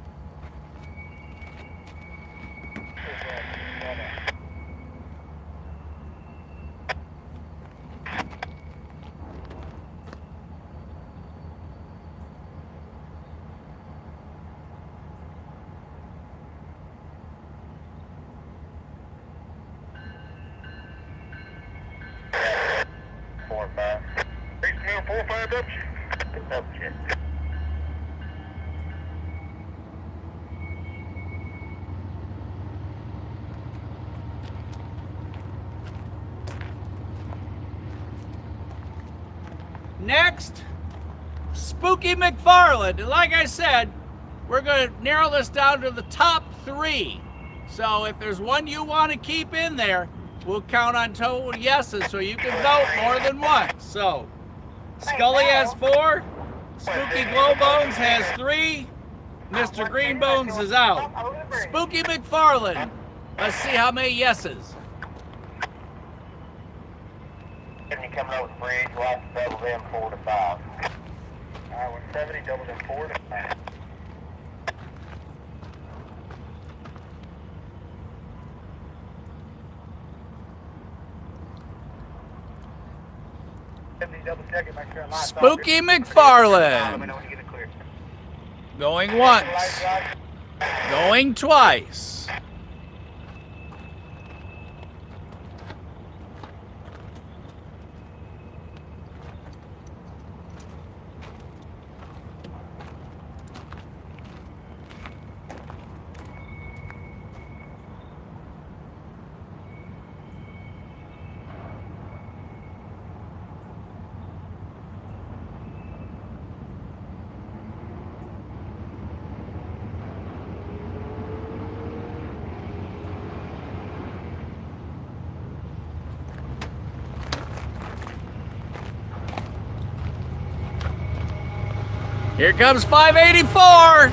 Next, Spooky McFarland. And like I said, we're going to narrow this down to the top 3. So if there's one you want to keep in there, we'll count on total yeses so you can vote more than once. So Scully has 4, Spooky Glowbones has 3, Mr. Greenbones is out. Spooky McFarland, let's see how many yeses. Coming over the bridge, we'll have to double them 4 to 5. Alright, 170, double them 4 to 5. Double check it, make sure Spooky McFarland. Going once. Going twice. Here comes 584.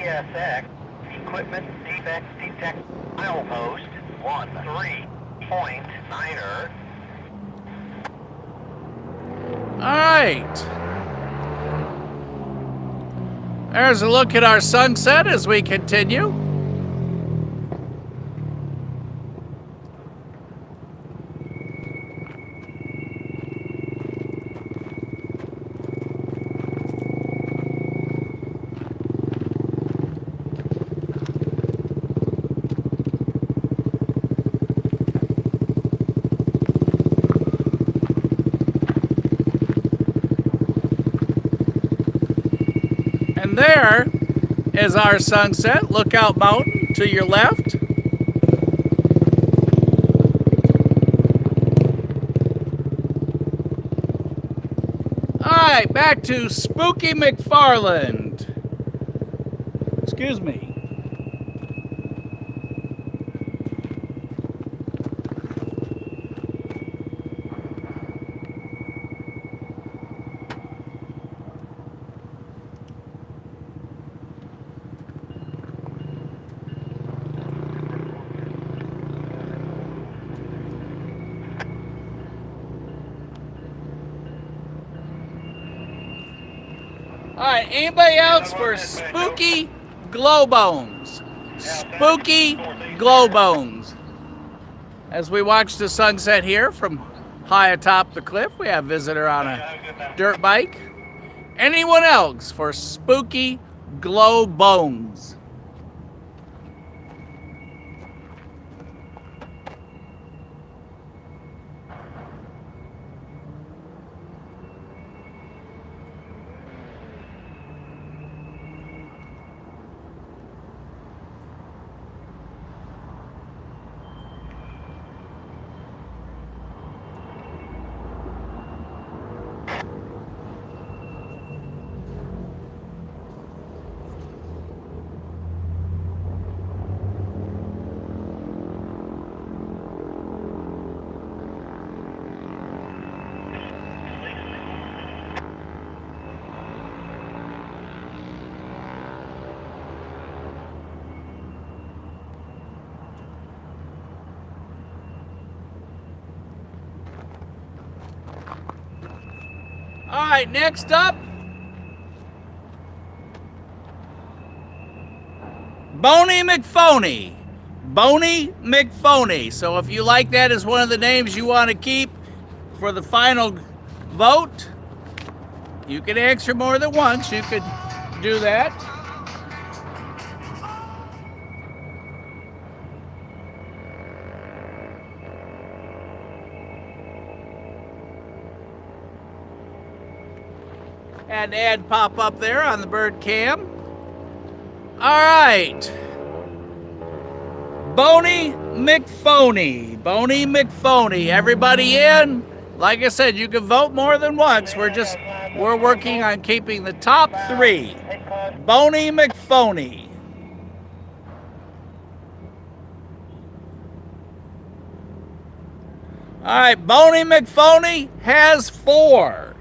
CSX equipment defect detect milepost 13.9er. All right. There's a look at our sunset as we continue. And there is our sunset. Lookout Mountain to your left. All right, back to Spooky McFarland. Excuse me. All right, anybody else for Spooky Glowbones? Spooky Glowbones. As we watch the sunset here from high atop the cliff, we have a visitor on a dirt bike. Anyone else for Spooky Glowbones? All right, next up, Boney McPhony. Boney McPhony. So if you like that as one of the names you want to keep for the final vote, you can answer more than once. You could do that. Had an ad pop up there on the bird cam. All right. Boney McPhony. Boney McPhony. Everybody in? Like I said, you can vote more than once. We're working on keeping the top three. Boney McPhony. All right, Boney McPhony has 4.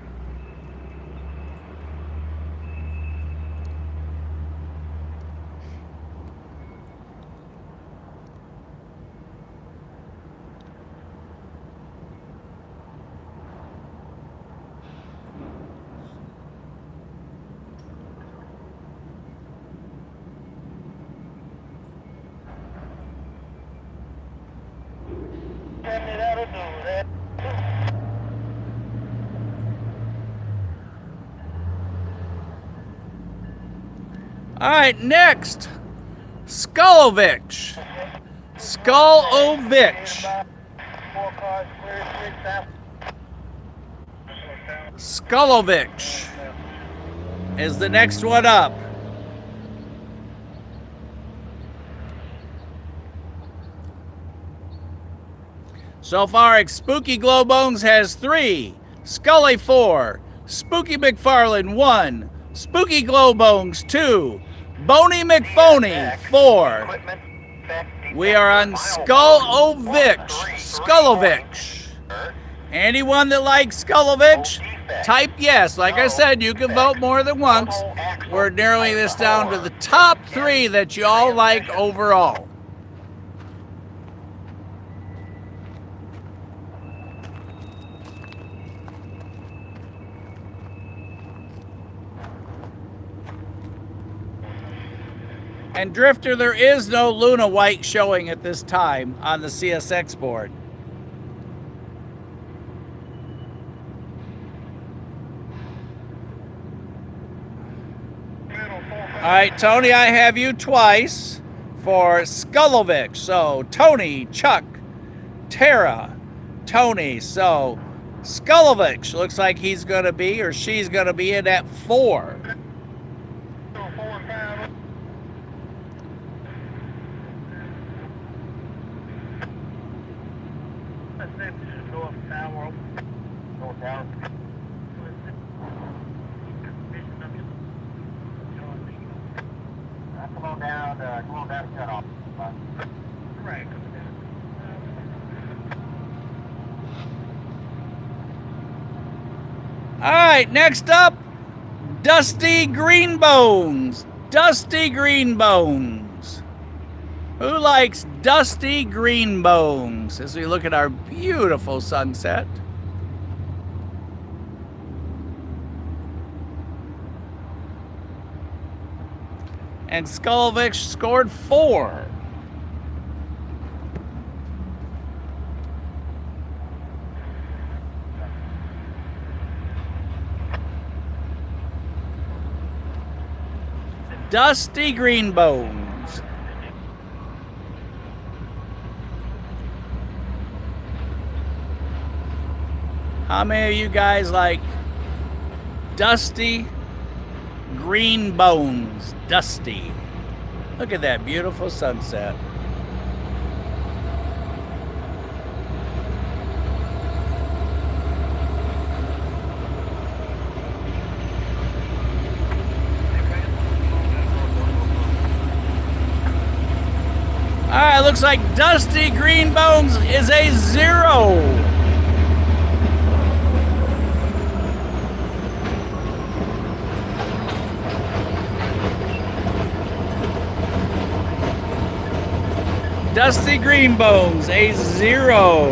All right, next, Skulovich. Skulovich. Skulovich is the next one up. So far, Spooky Glowbones has 3, Scully 4, Spooky McFarland 1, Spooky Glowbones 2, Boney McPhony 4. We are on Skulovich. Anyone that likes Skulovich, type yes. Like I said, you can vote more than once. We're narrowing this down to the top 3 that you all like overall. And Drifter, there is no Luna White showing at this time on the CSX board. All right, Tony, I have you twice for Skulovich. So Tony, Chuck, Tara, Tony. So Skulovich looks like he's going to be, or she's going to be in at 4. Come on down to cut off. Right. All right, next up, Dusty Greenbones. Dusty Greenbones. Who likes Dusty Greenbones as we look at our beautiful sunset? And Skulovich scored 4. Dusty Greenbones. How many of you guys like Dusty Greenbones? Dusty. Look at that beautiful sunset. All right, looks like Dusty Greenbones is a 0. Dusty Greenbones, a 0.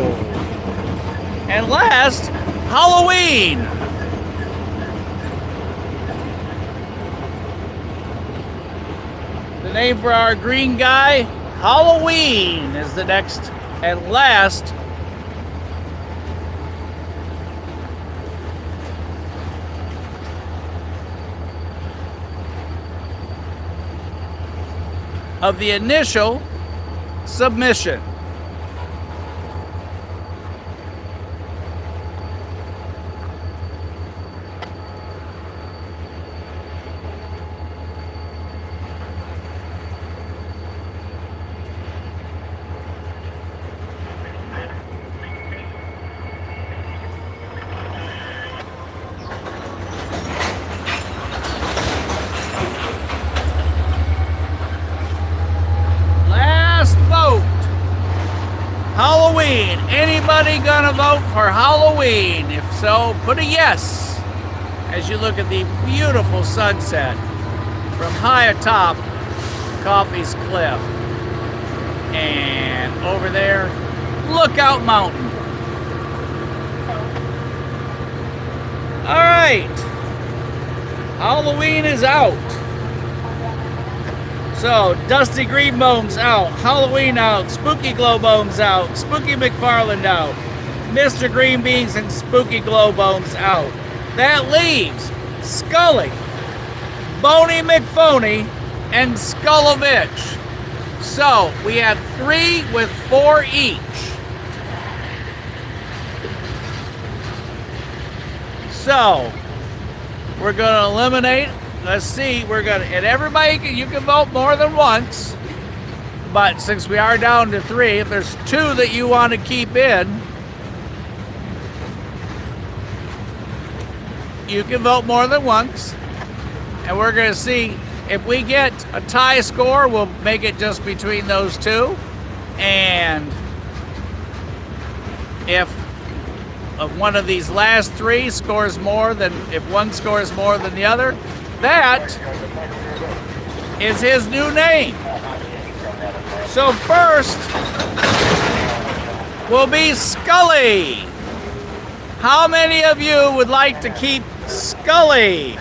And last, Halloween. The name for our green guy, Halloween, is the next and last. Of the initial submission. Halloween. Anybody gonna vote for Halloween? If so, put a yes as you look at the beautiful sunset from high atop Coffey's Cliff. And over there, Lookout Mountain. All right, Halloween is out. So, Dusty Greenbones out, Halloween out, Spooky Glowbones out, Spooky McFarland out, Mr. Green Beans and Spooky Glowbones out. That leaves Scully, Boney McPhony, and Skulovich. So, we have 3 with 4 each. So, we're going to eliminate. Let's see, and everybody, you can vote more than once, but since we are down to 3, if there's 2 that you want to keep in, you can vote more than once, and we're going to see if we get a tie score, we'll make it just between those 2, and if of one of these last three scores more than, if one scores more than the other, that is his new name. So first will be Scully. How many of you would like to keep Scully?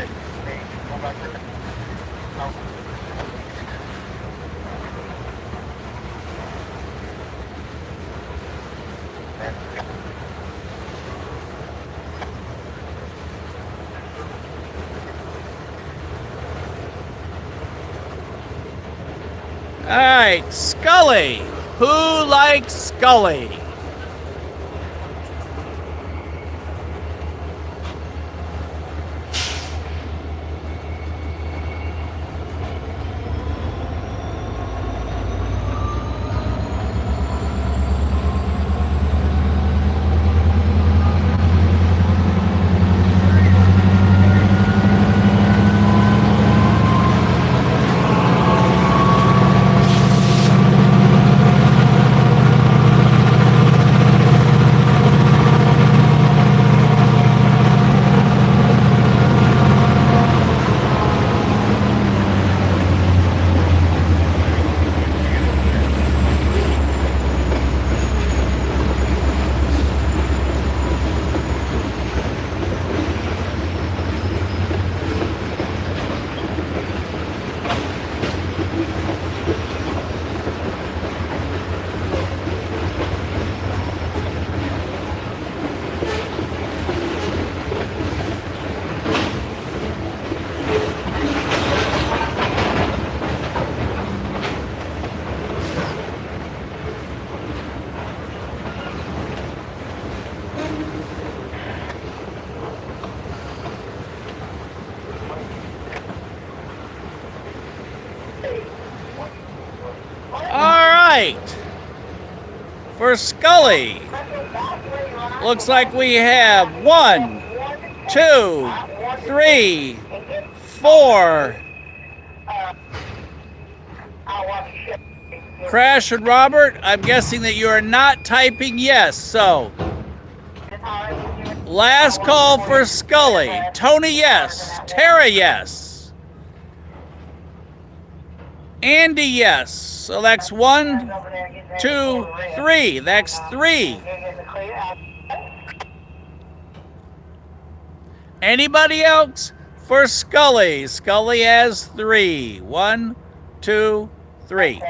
All right, Scully. Who likes Scully? For Scully, looks like we have 1, 2, 3, 4. Crash and Robert, I'm guessing that you are not typing yes, so last call for Scully. Tony, yes. Tara, yes. Andy, yes. So that's 1, 2, 3. That's 3. Anybody else for Scully? Scully has 3. 1, 2, 3.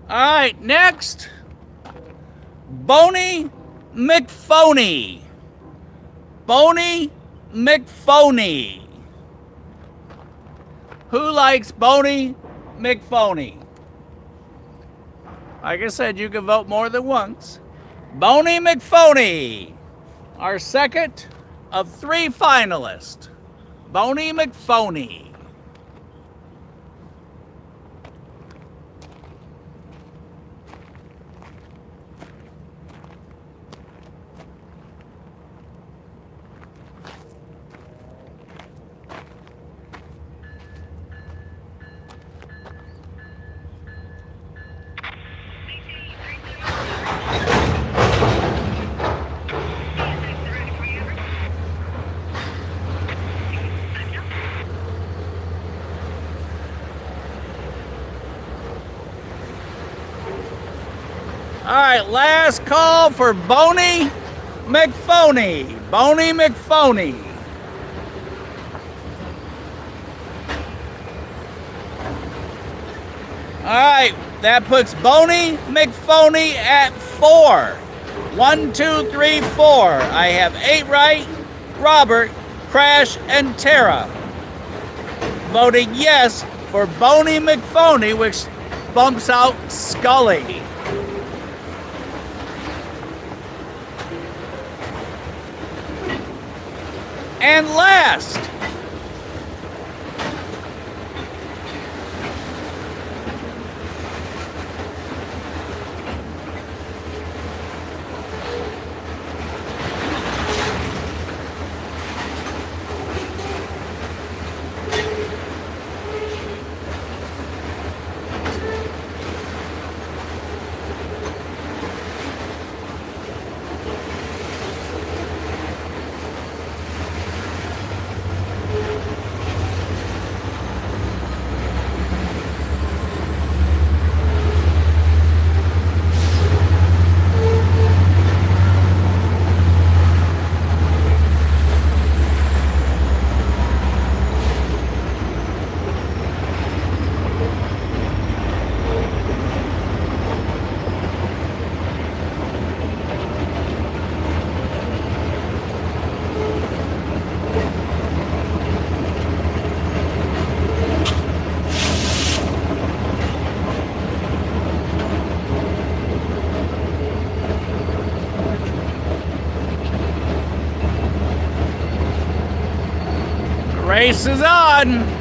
All right, next, Boney McPhony. Boney McPhony. Who likes Boney McPhony? Like I said, you can vote more than once. Boney McPhony, our second of 3 finalists. Boney McPhony. All right, last call for Boney McPhony. Boney McPhony. All right, that puts Boney McPhony at 4. 1, 2, 3, 4. I have 8 right. Robert, Crash, and Tara voting yes for Boney McPhony, which bumps out Scully. and last. Race is on.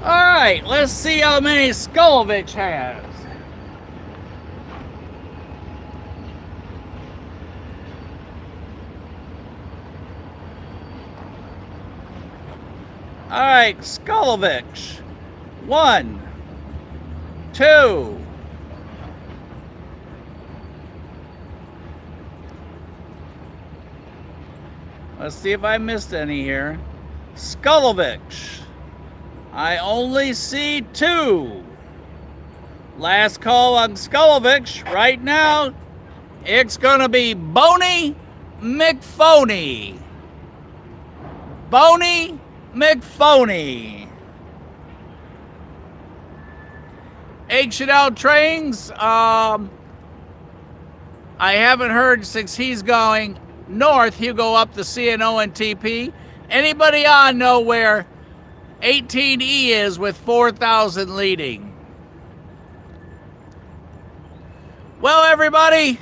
All right, let's see how many Skolovich has. All right, Skolovich. 1, 2. Let's see if I missed any here. Skolovich. I only see 2. Last call on Skolovich. Right now, it's gonna be Boney McPhoney. Boney McPhoney. H&L Trains, I haven't heard since he's going north. He'll go up the CNO and TP. Anybody on know where 18E is with 4,000 leading? Well, everybody,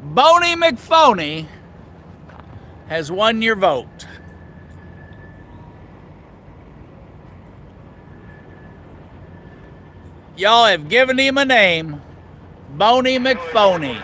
Boney McPhoney has won your vote. Y'all have given him a name, Boney McPhoney.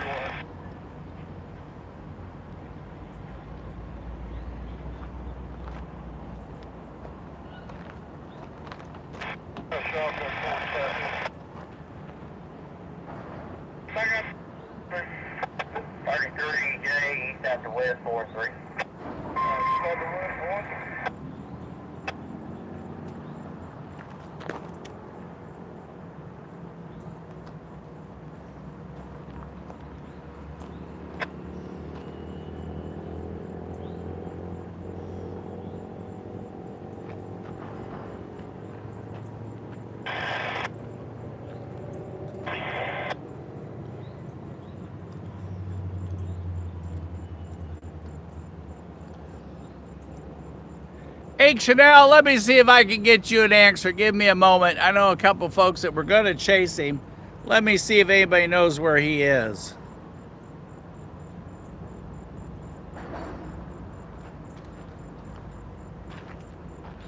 Hey, Chanel, let me see if I can get you an answer. Give me a moment. I know a couple folks that were going to chase him. Let me see if anybody knows where he is.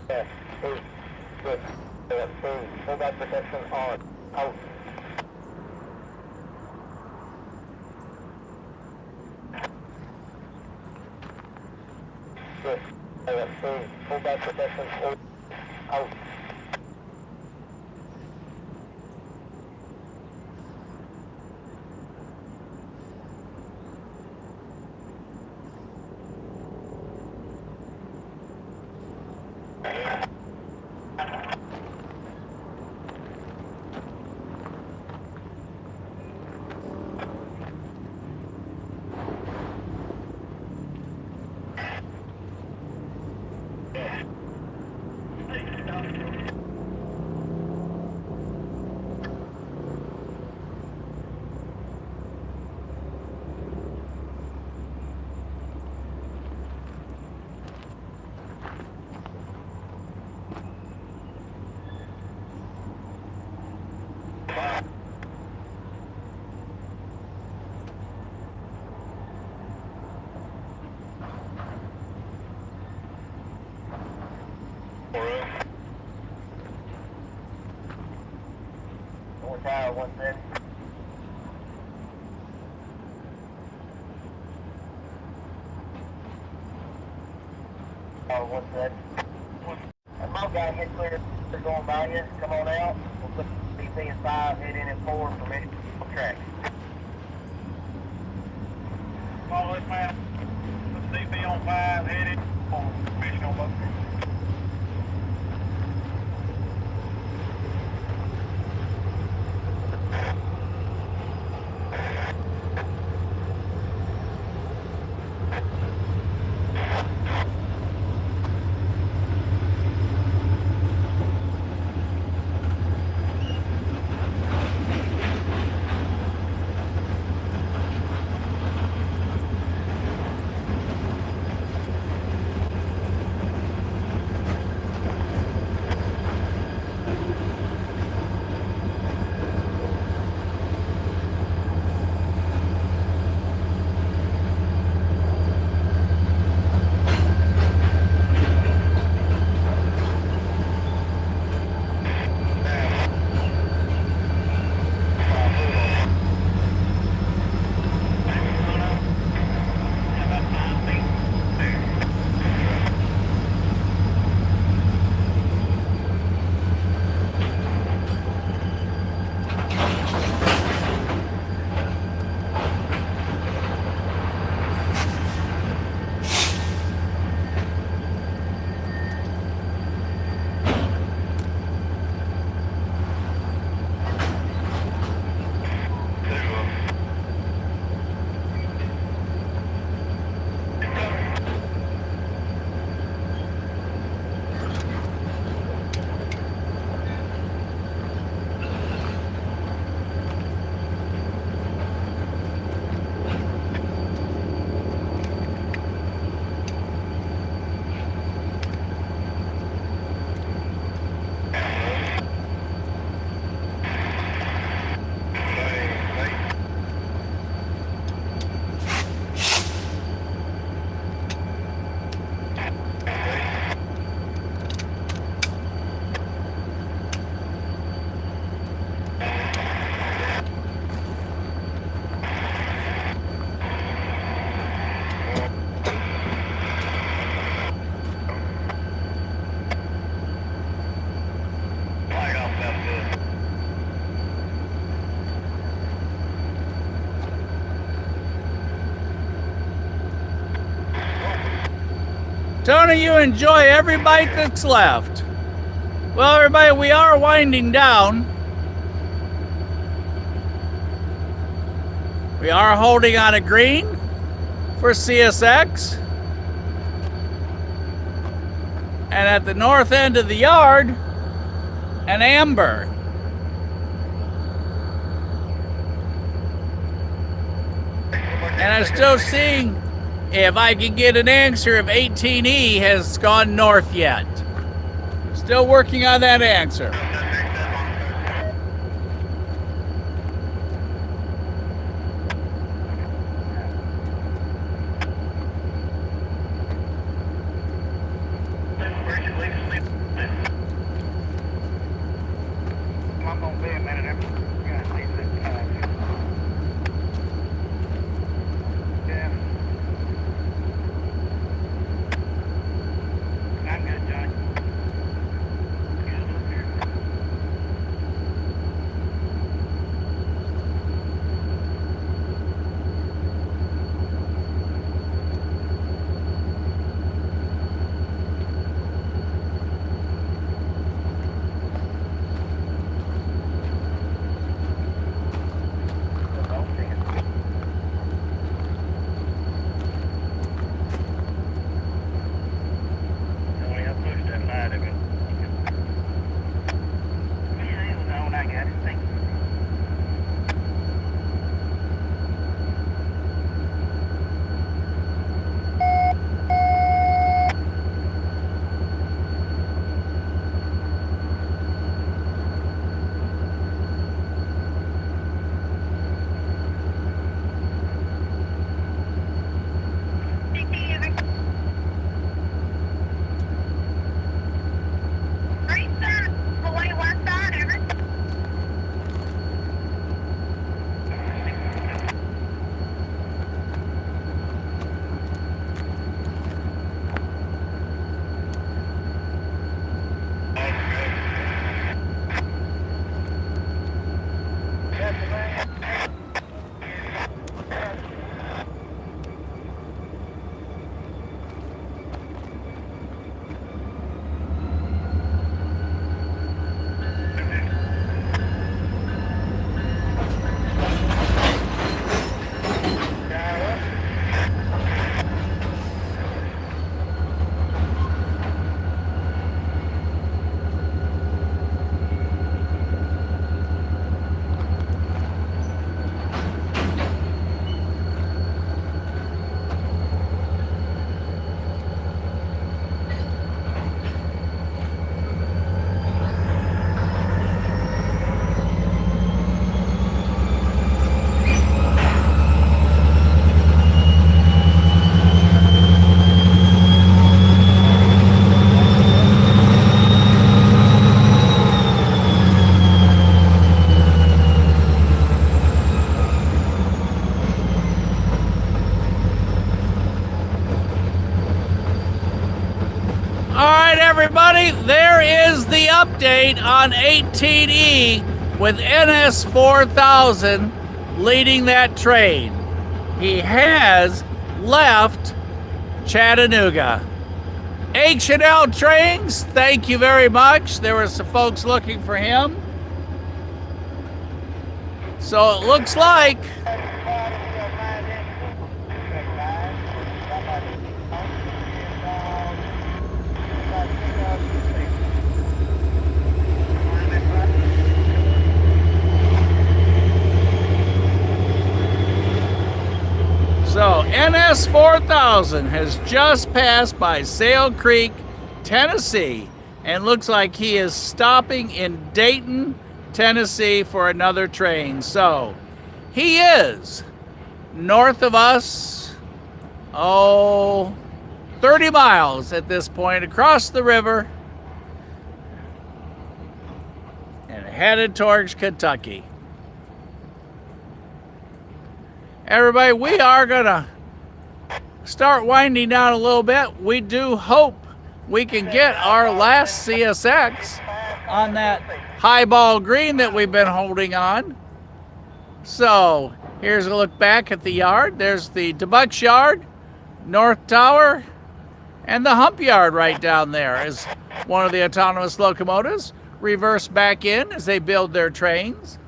Yeah, good. Full back protection on. Out. Good. Full back protection out. North Tower 170. Tower 170. That my guy get clear. They're going by you. Come on out. We'll put CP in 5, head in at 4, permitted track. Follow this man. Put CP on 5, head in 4, permission on both tracks. Tony, you enjoy every bite that's left. Well, everybody, we are winding down. We are holding on a green for CSX. And at the north end of the yard, an amber. And I'm still seeing if I can get an answer if 18E has gone north yet. Still working on that answer. I'm gonna be a minute. I'm gonna see this time. Yeah. I'm good, Johnny. Good up here. When I push that light, yeah, it was on. I got it. Thank you. Great start. Away west side, over. All right, everybody, there is the update on 18E with NS 4000 leading that train. He has left Chattanooga. H&L Trains, thank you very much. There were some folks looking for him. So it looks like so NS 4000 has just passed by Sale Creek, Tennessee, and looks like he is stopping in Dayton, Tennessee for another train. So he is north of us, 30 miles at this point across the river and headed towards Kentucky. Everybody, we are gonna start winding down a little bit. We do hope we can get our last CSX on that highball green that we've been holding on. So here's a look back at the yard. There's the DeBuck's yard, North Tower, and the hump yard right down there is one of the autonomous locomotives. Reverse back in as they build their trains.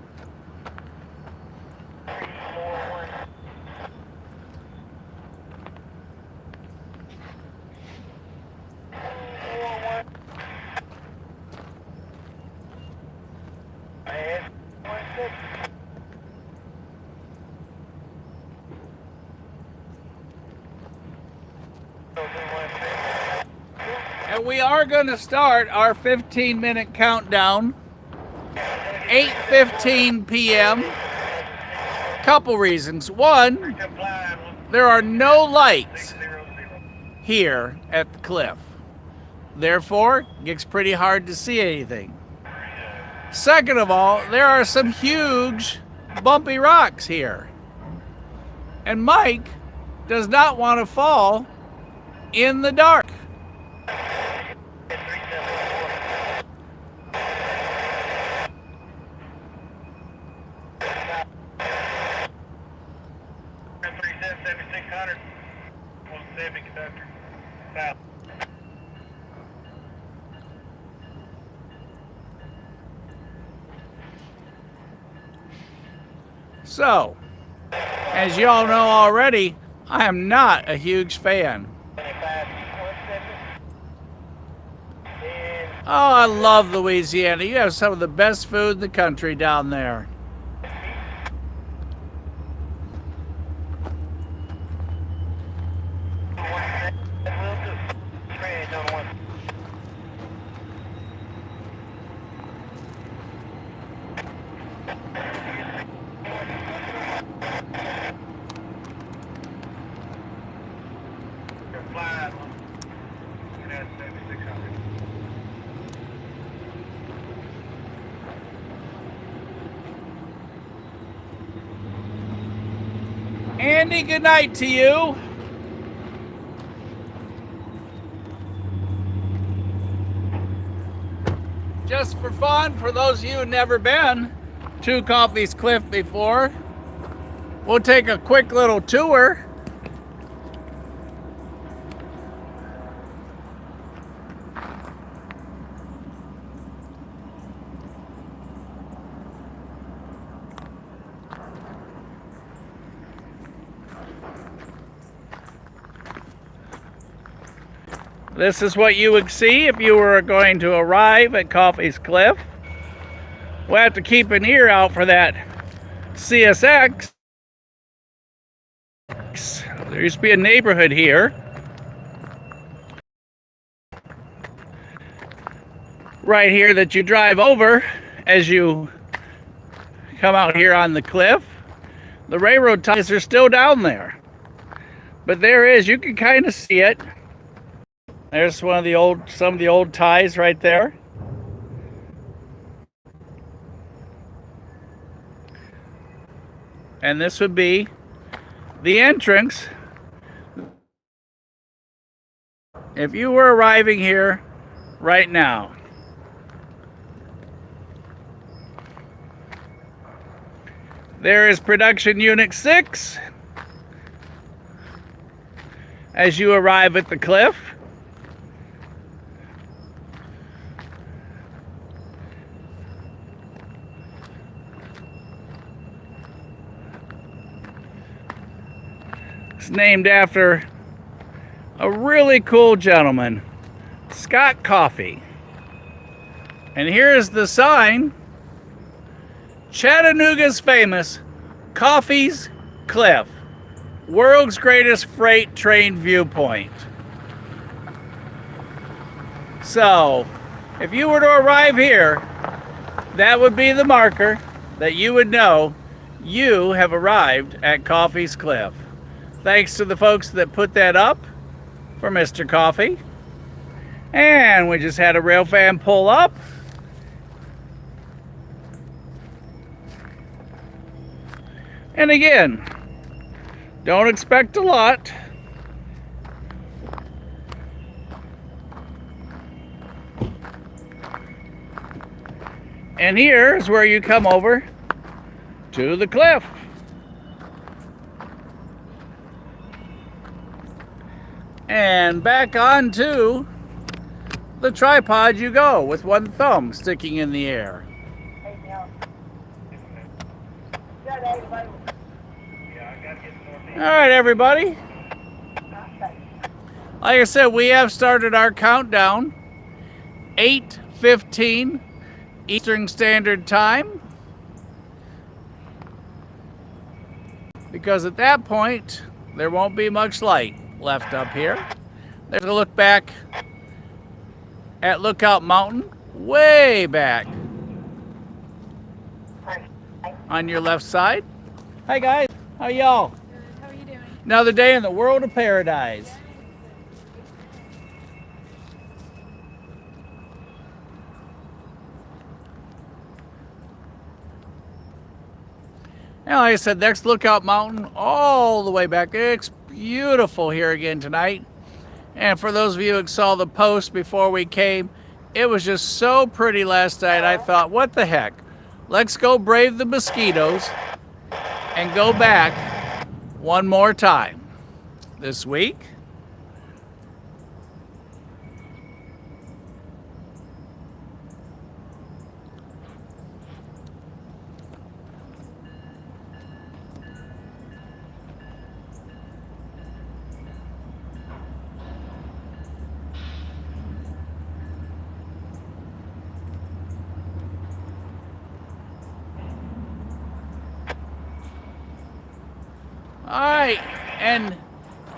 And we are going to start our 15-minute countdown, 8:15 p.m. Couple reasons. One, there are no lights here at the cliff. Therefore, it gets pretty hard to see anything. Second of all, there are some huge bumpy rocks here. And Mike does not want to fall in the dark. So, as you all know already, I am not a huge fan. Oh, I love Louisiana. You have some of the best food in the country down there. Andy, good night to you. Just for fun, for those of you who've never been to Coffey's Cliff before, we'll take a quick little tour. This is what you would see if you were going to arrive at Coffey's Cliff. We'll have to keep an ear out for that CSX. There used to be a neighborhood here. Right here that you drive over as you come out here on the cliff. The railroad ties are still down there. But there is, you can kind of see it. There's some of the old ties right there. And this would be the entrance if you were arriving here right now. There is production unit 6 as you arrive at the cliff. It's named after a really cool gentleman, Scott Coffey. And here's the sign, Chattanooga's famous Coffey's Cliff, world's greatest freight train viewpoint. So, if you were to arrive here, that would be the marker that you would know you have arrived at Coffey's Cliff. Thanks to the folks that put that up for Mr. Coffey. And we just had a rail fan pull up. And again, don't expect a lot. And here is where you come over to the cliff. And back onto the tripod you go with one thumb sticking in the air. All right, everybody. Like I said, we have started our countdown. 8:15 Eastern Standard Time. Because at that point, there won't be much light left up here. There's a look back at Lookout Mountain, way back on your left side. Hi guys, how y'all? Good. How are you doing? Another day in the world of paradise. And like I said, next Lookout Mountain, all the way back. It's beautiful here again tonight. And for those of you who saw the post before we came, it was just so pretty last night. I thought, what the heck? Let's go brave the mosquitoes and go back one more time this week. All right, and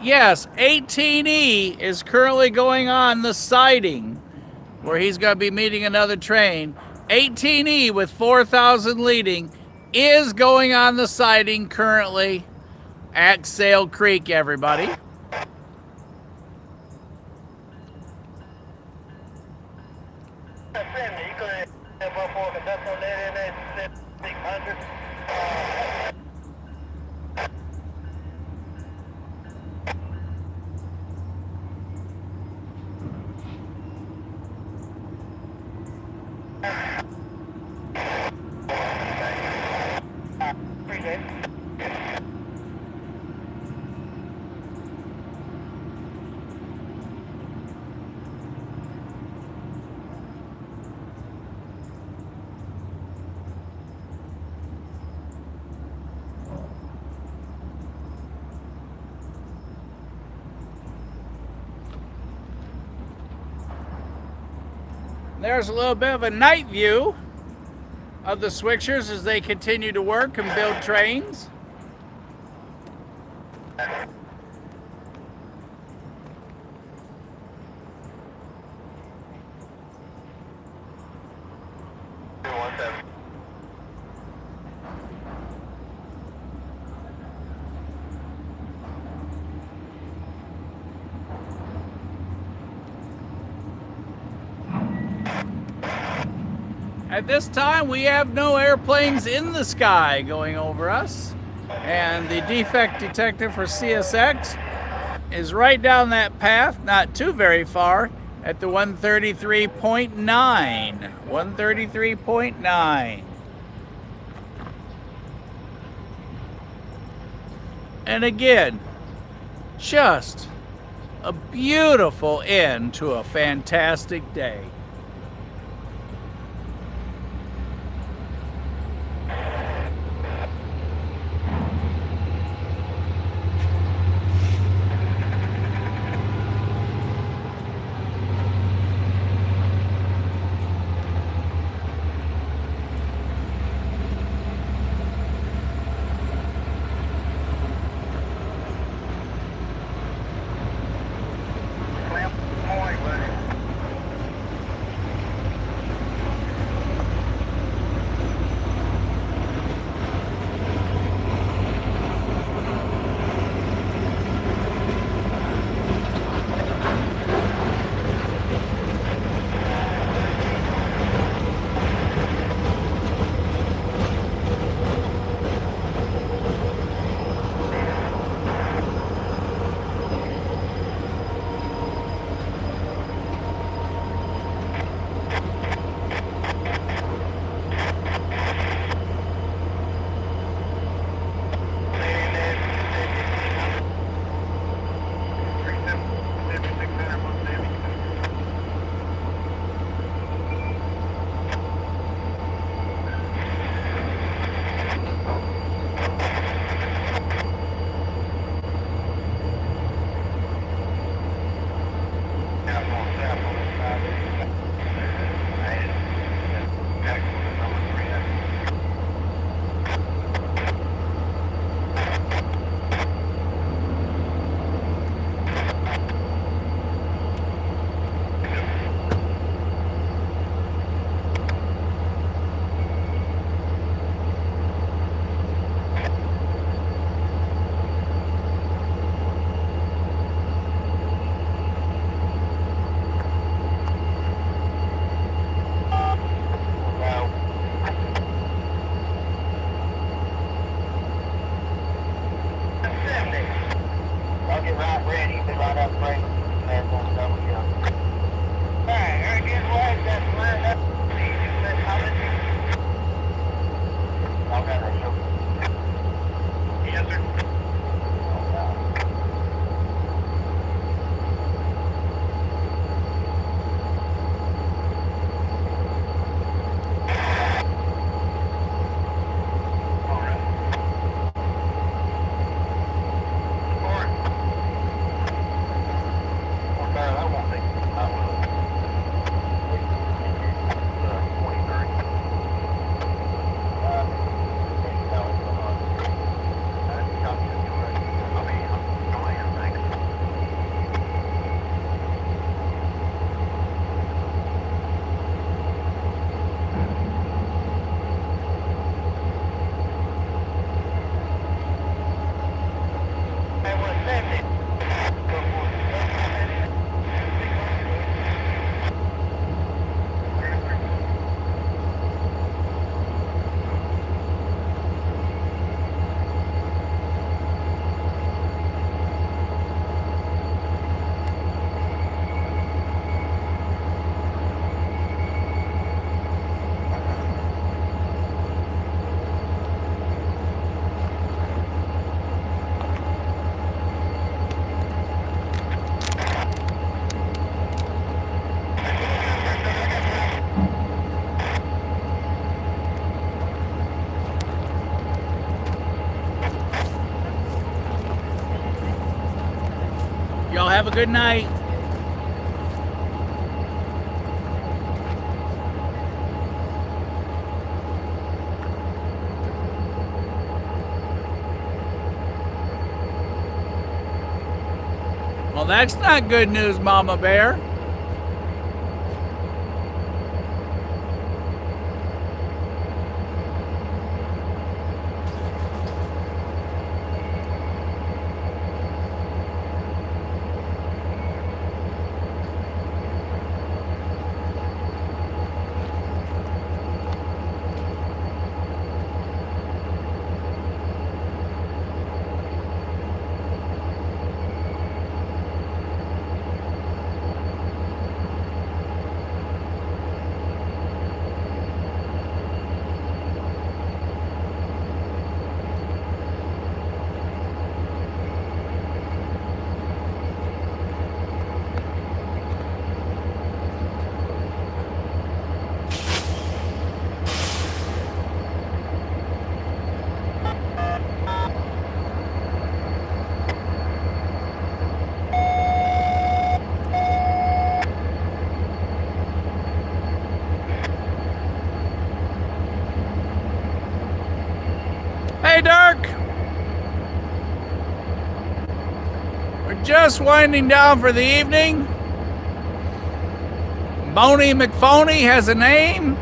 yes, 18E is currently going on the siding where he's going to be meeting another train. 18E with 4,000 leading is going on the siding currently at Sail Creek, everybody. There's a little bit of a night view of the switchers as they continue to work and build trains. At this time, we have no airplanes in the sky going over us. And the defect detector for CSX is right down that path, not too very far, at the 133.9. 133.9. And again, just a beautiful end to a fantastic day. I'll get right ready. Be right up break. Man, on double jump. Alright, very good. Well, that's lined up. Y'all got that show? Yes, sir. Y'all have a good night. Well, that's not good news, Mama Bear. Hey, Dirk. We're just winding down for the evening. Boney McPhony has a name.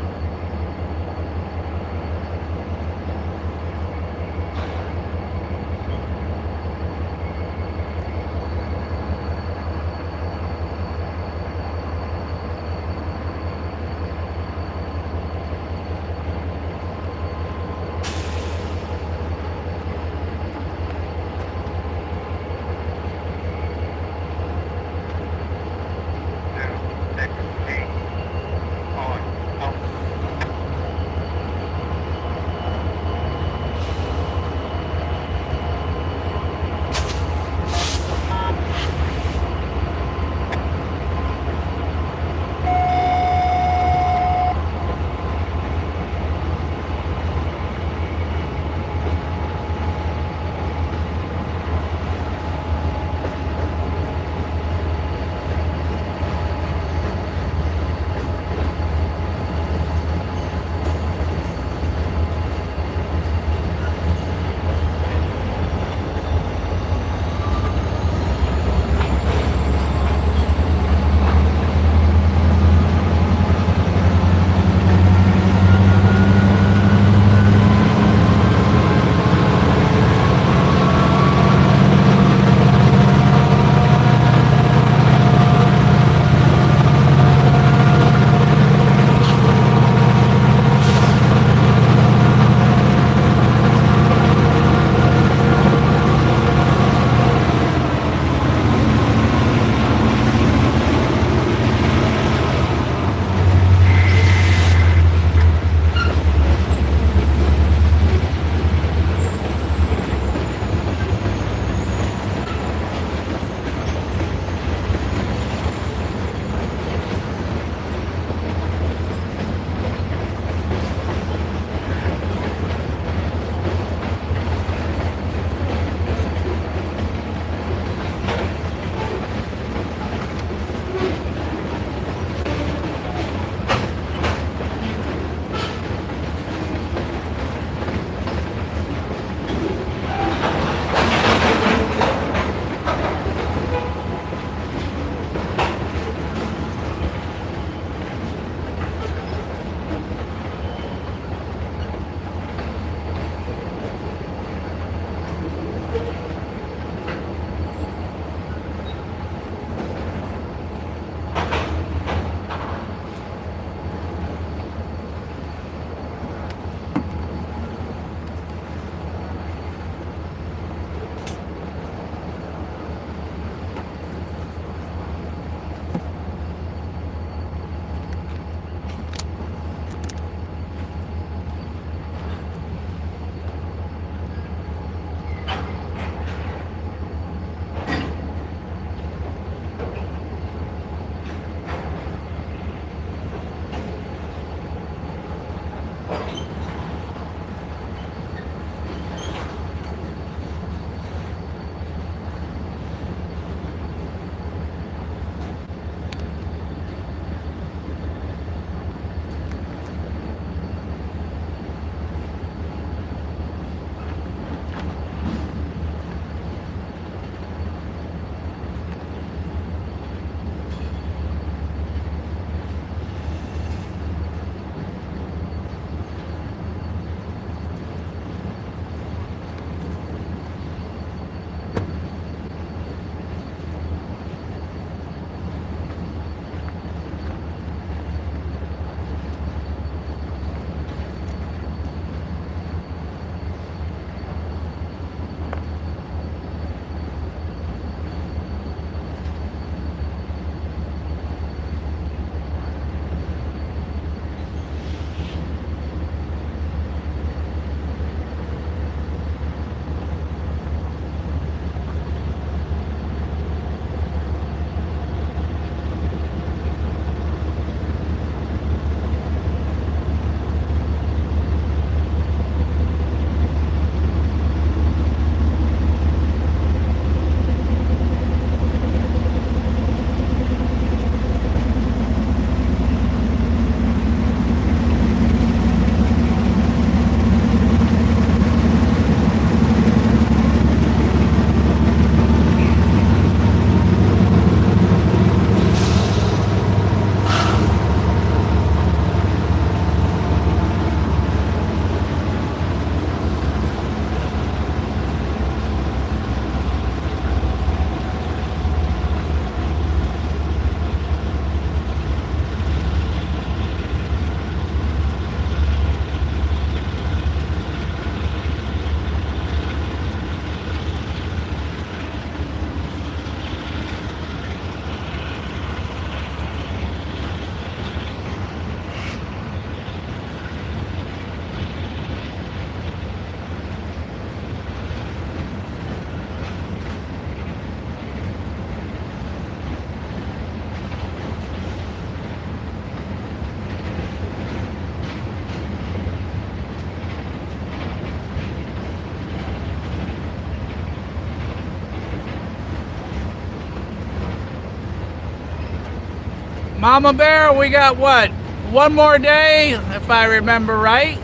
Mama Bear, we got what? One more day, if I remember right.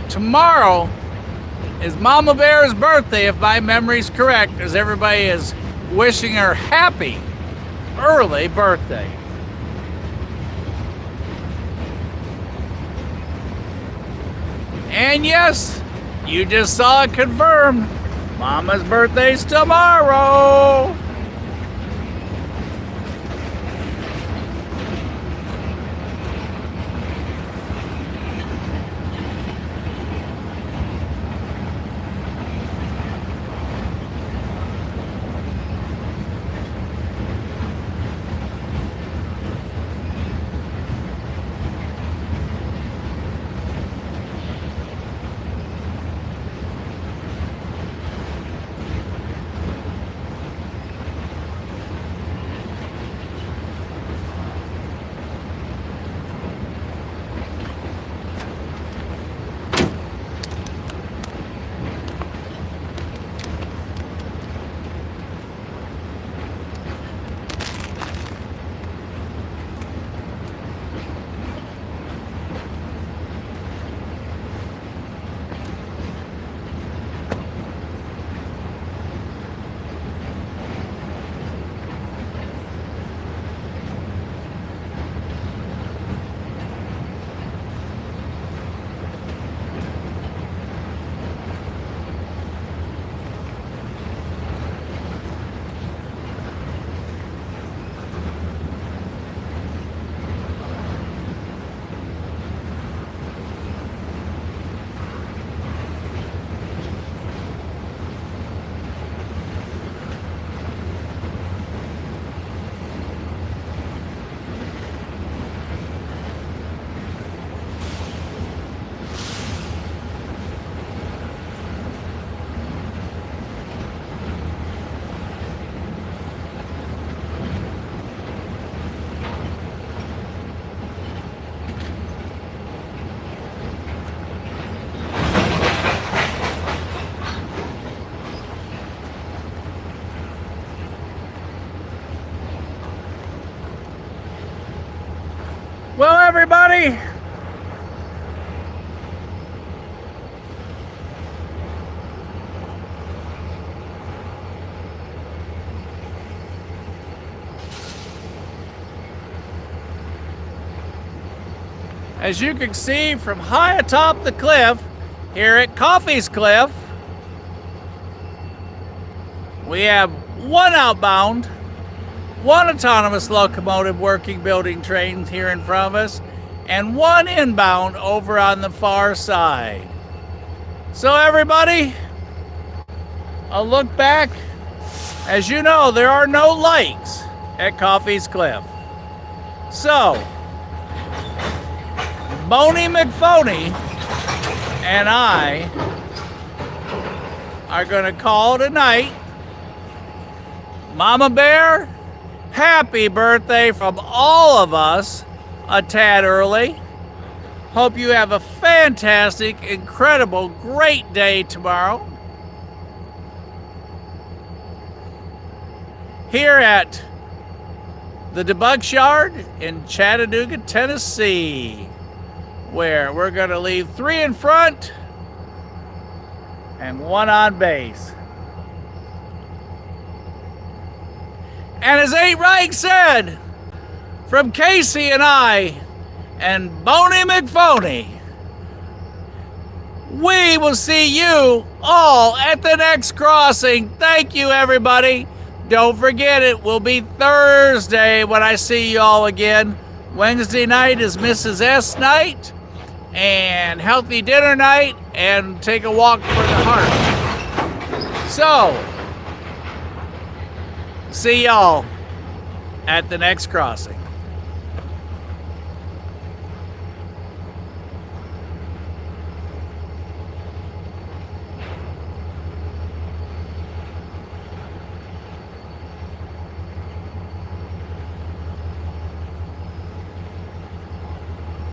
Tomorrow is Mama Bear's birthday, if my memory's correct, as everybody is wishing her happy early birthday. And yes, you just saw it confirmed. Mama's birthday's tomorrow. Well, everybody, as you can see from high atop the cliff here at Coffey's Cliff, we have one outbound, one autonomous locomotive working building trains here in front of us, and one inbound over on the far side. So everybody, a look back. As you know, there are no lights at Coffey's Cliff. So, Boney McPhony and I are gonna call it a night. Mama Bear, happy birthday from all of us a tad early. Hope you have a fantastic, incredible, great day tomorrow. Here at the Debug Yard in Chattanooga, Tennessee, where we're going to leave 3 in front and 1 on base. And as Eight Reich said, from Casey and I and Boney McPhony, we will see you all at the next crossing. Thank you, everybody. Don't forget, it will be Thursday when I see you all again. Wednesday night is Mrs. S night and healthy dinner night and take a walk for the heart. So, see y'all at the next crossing.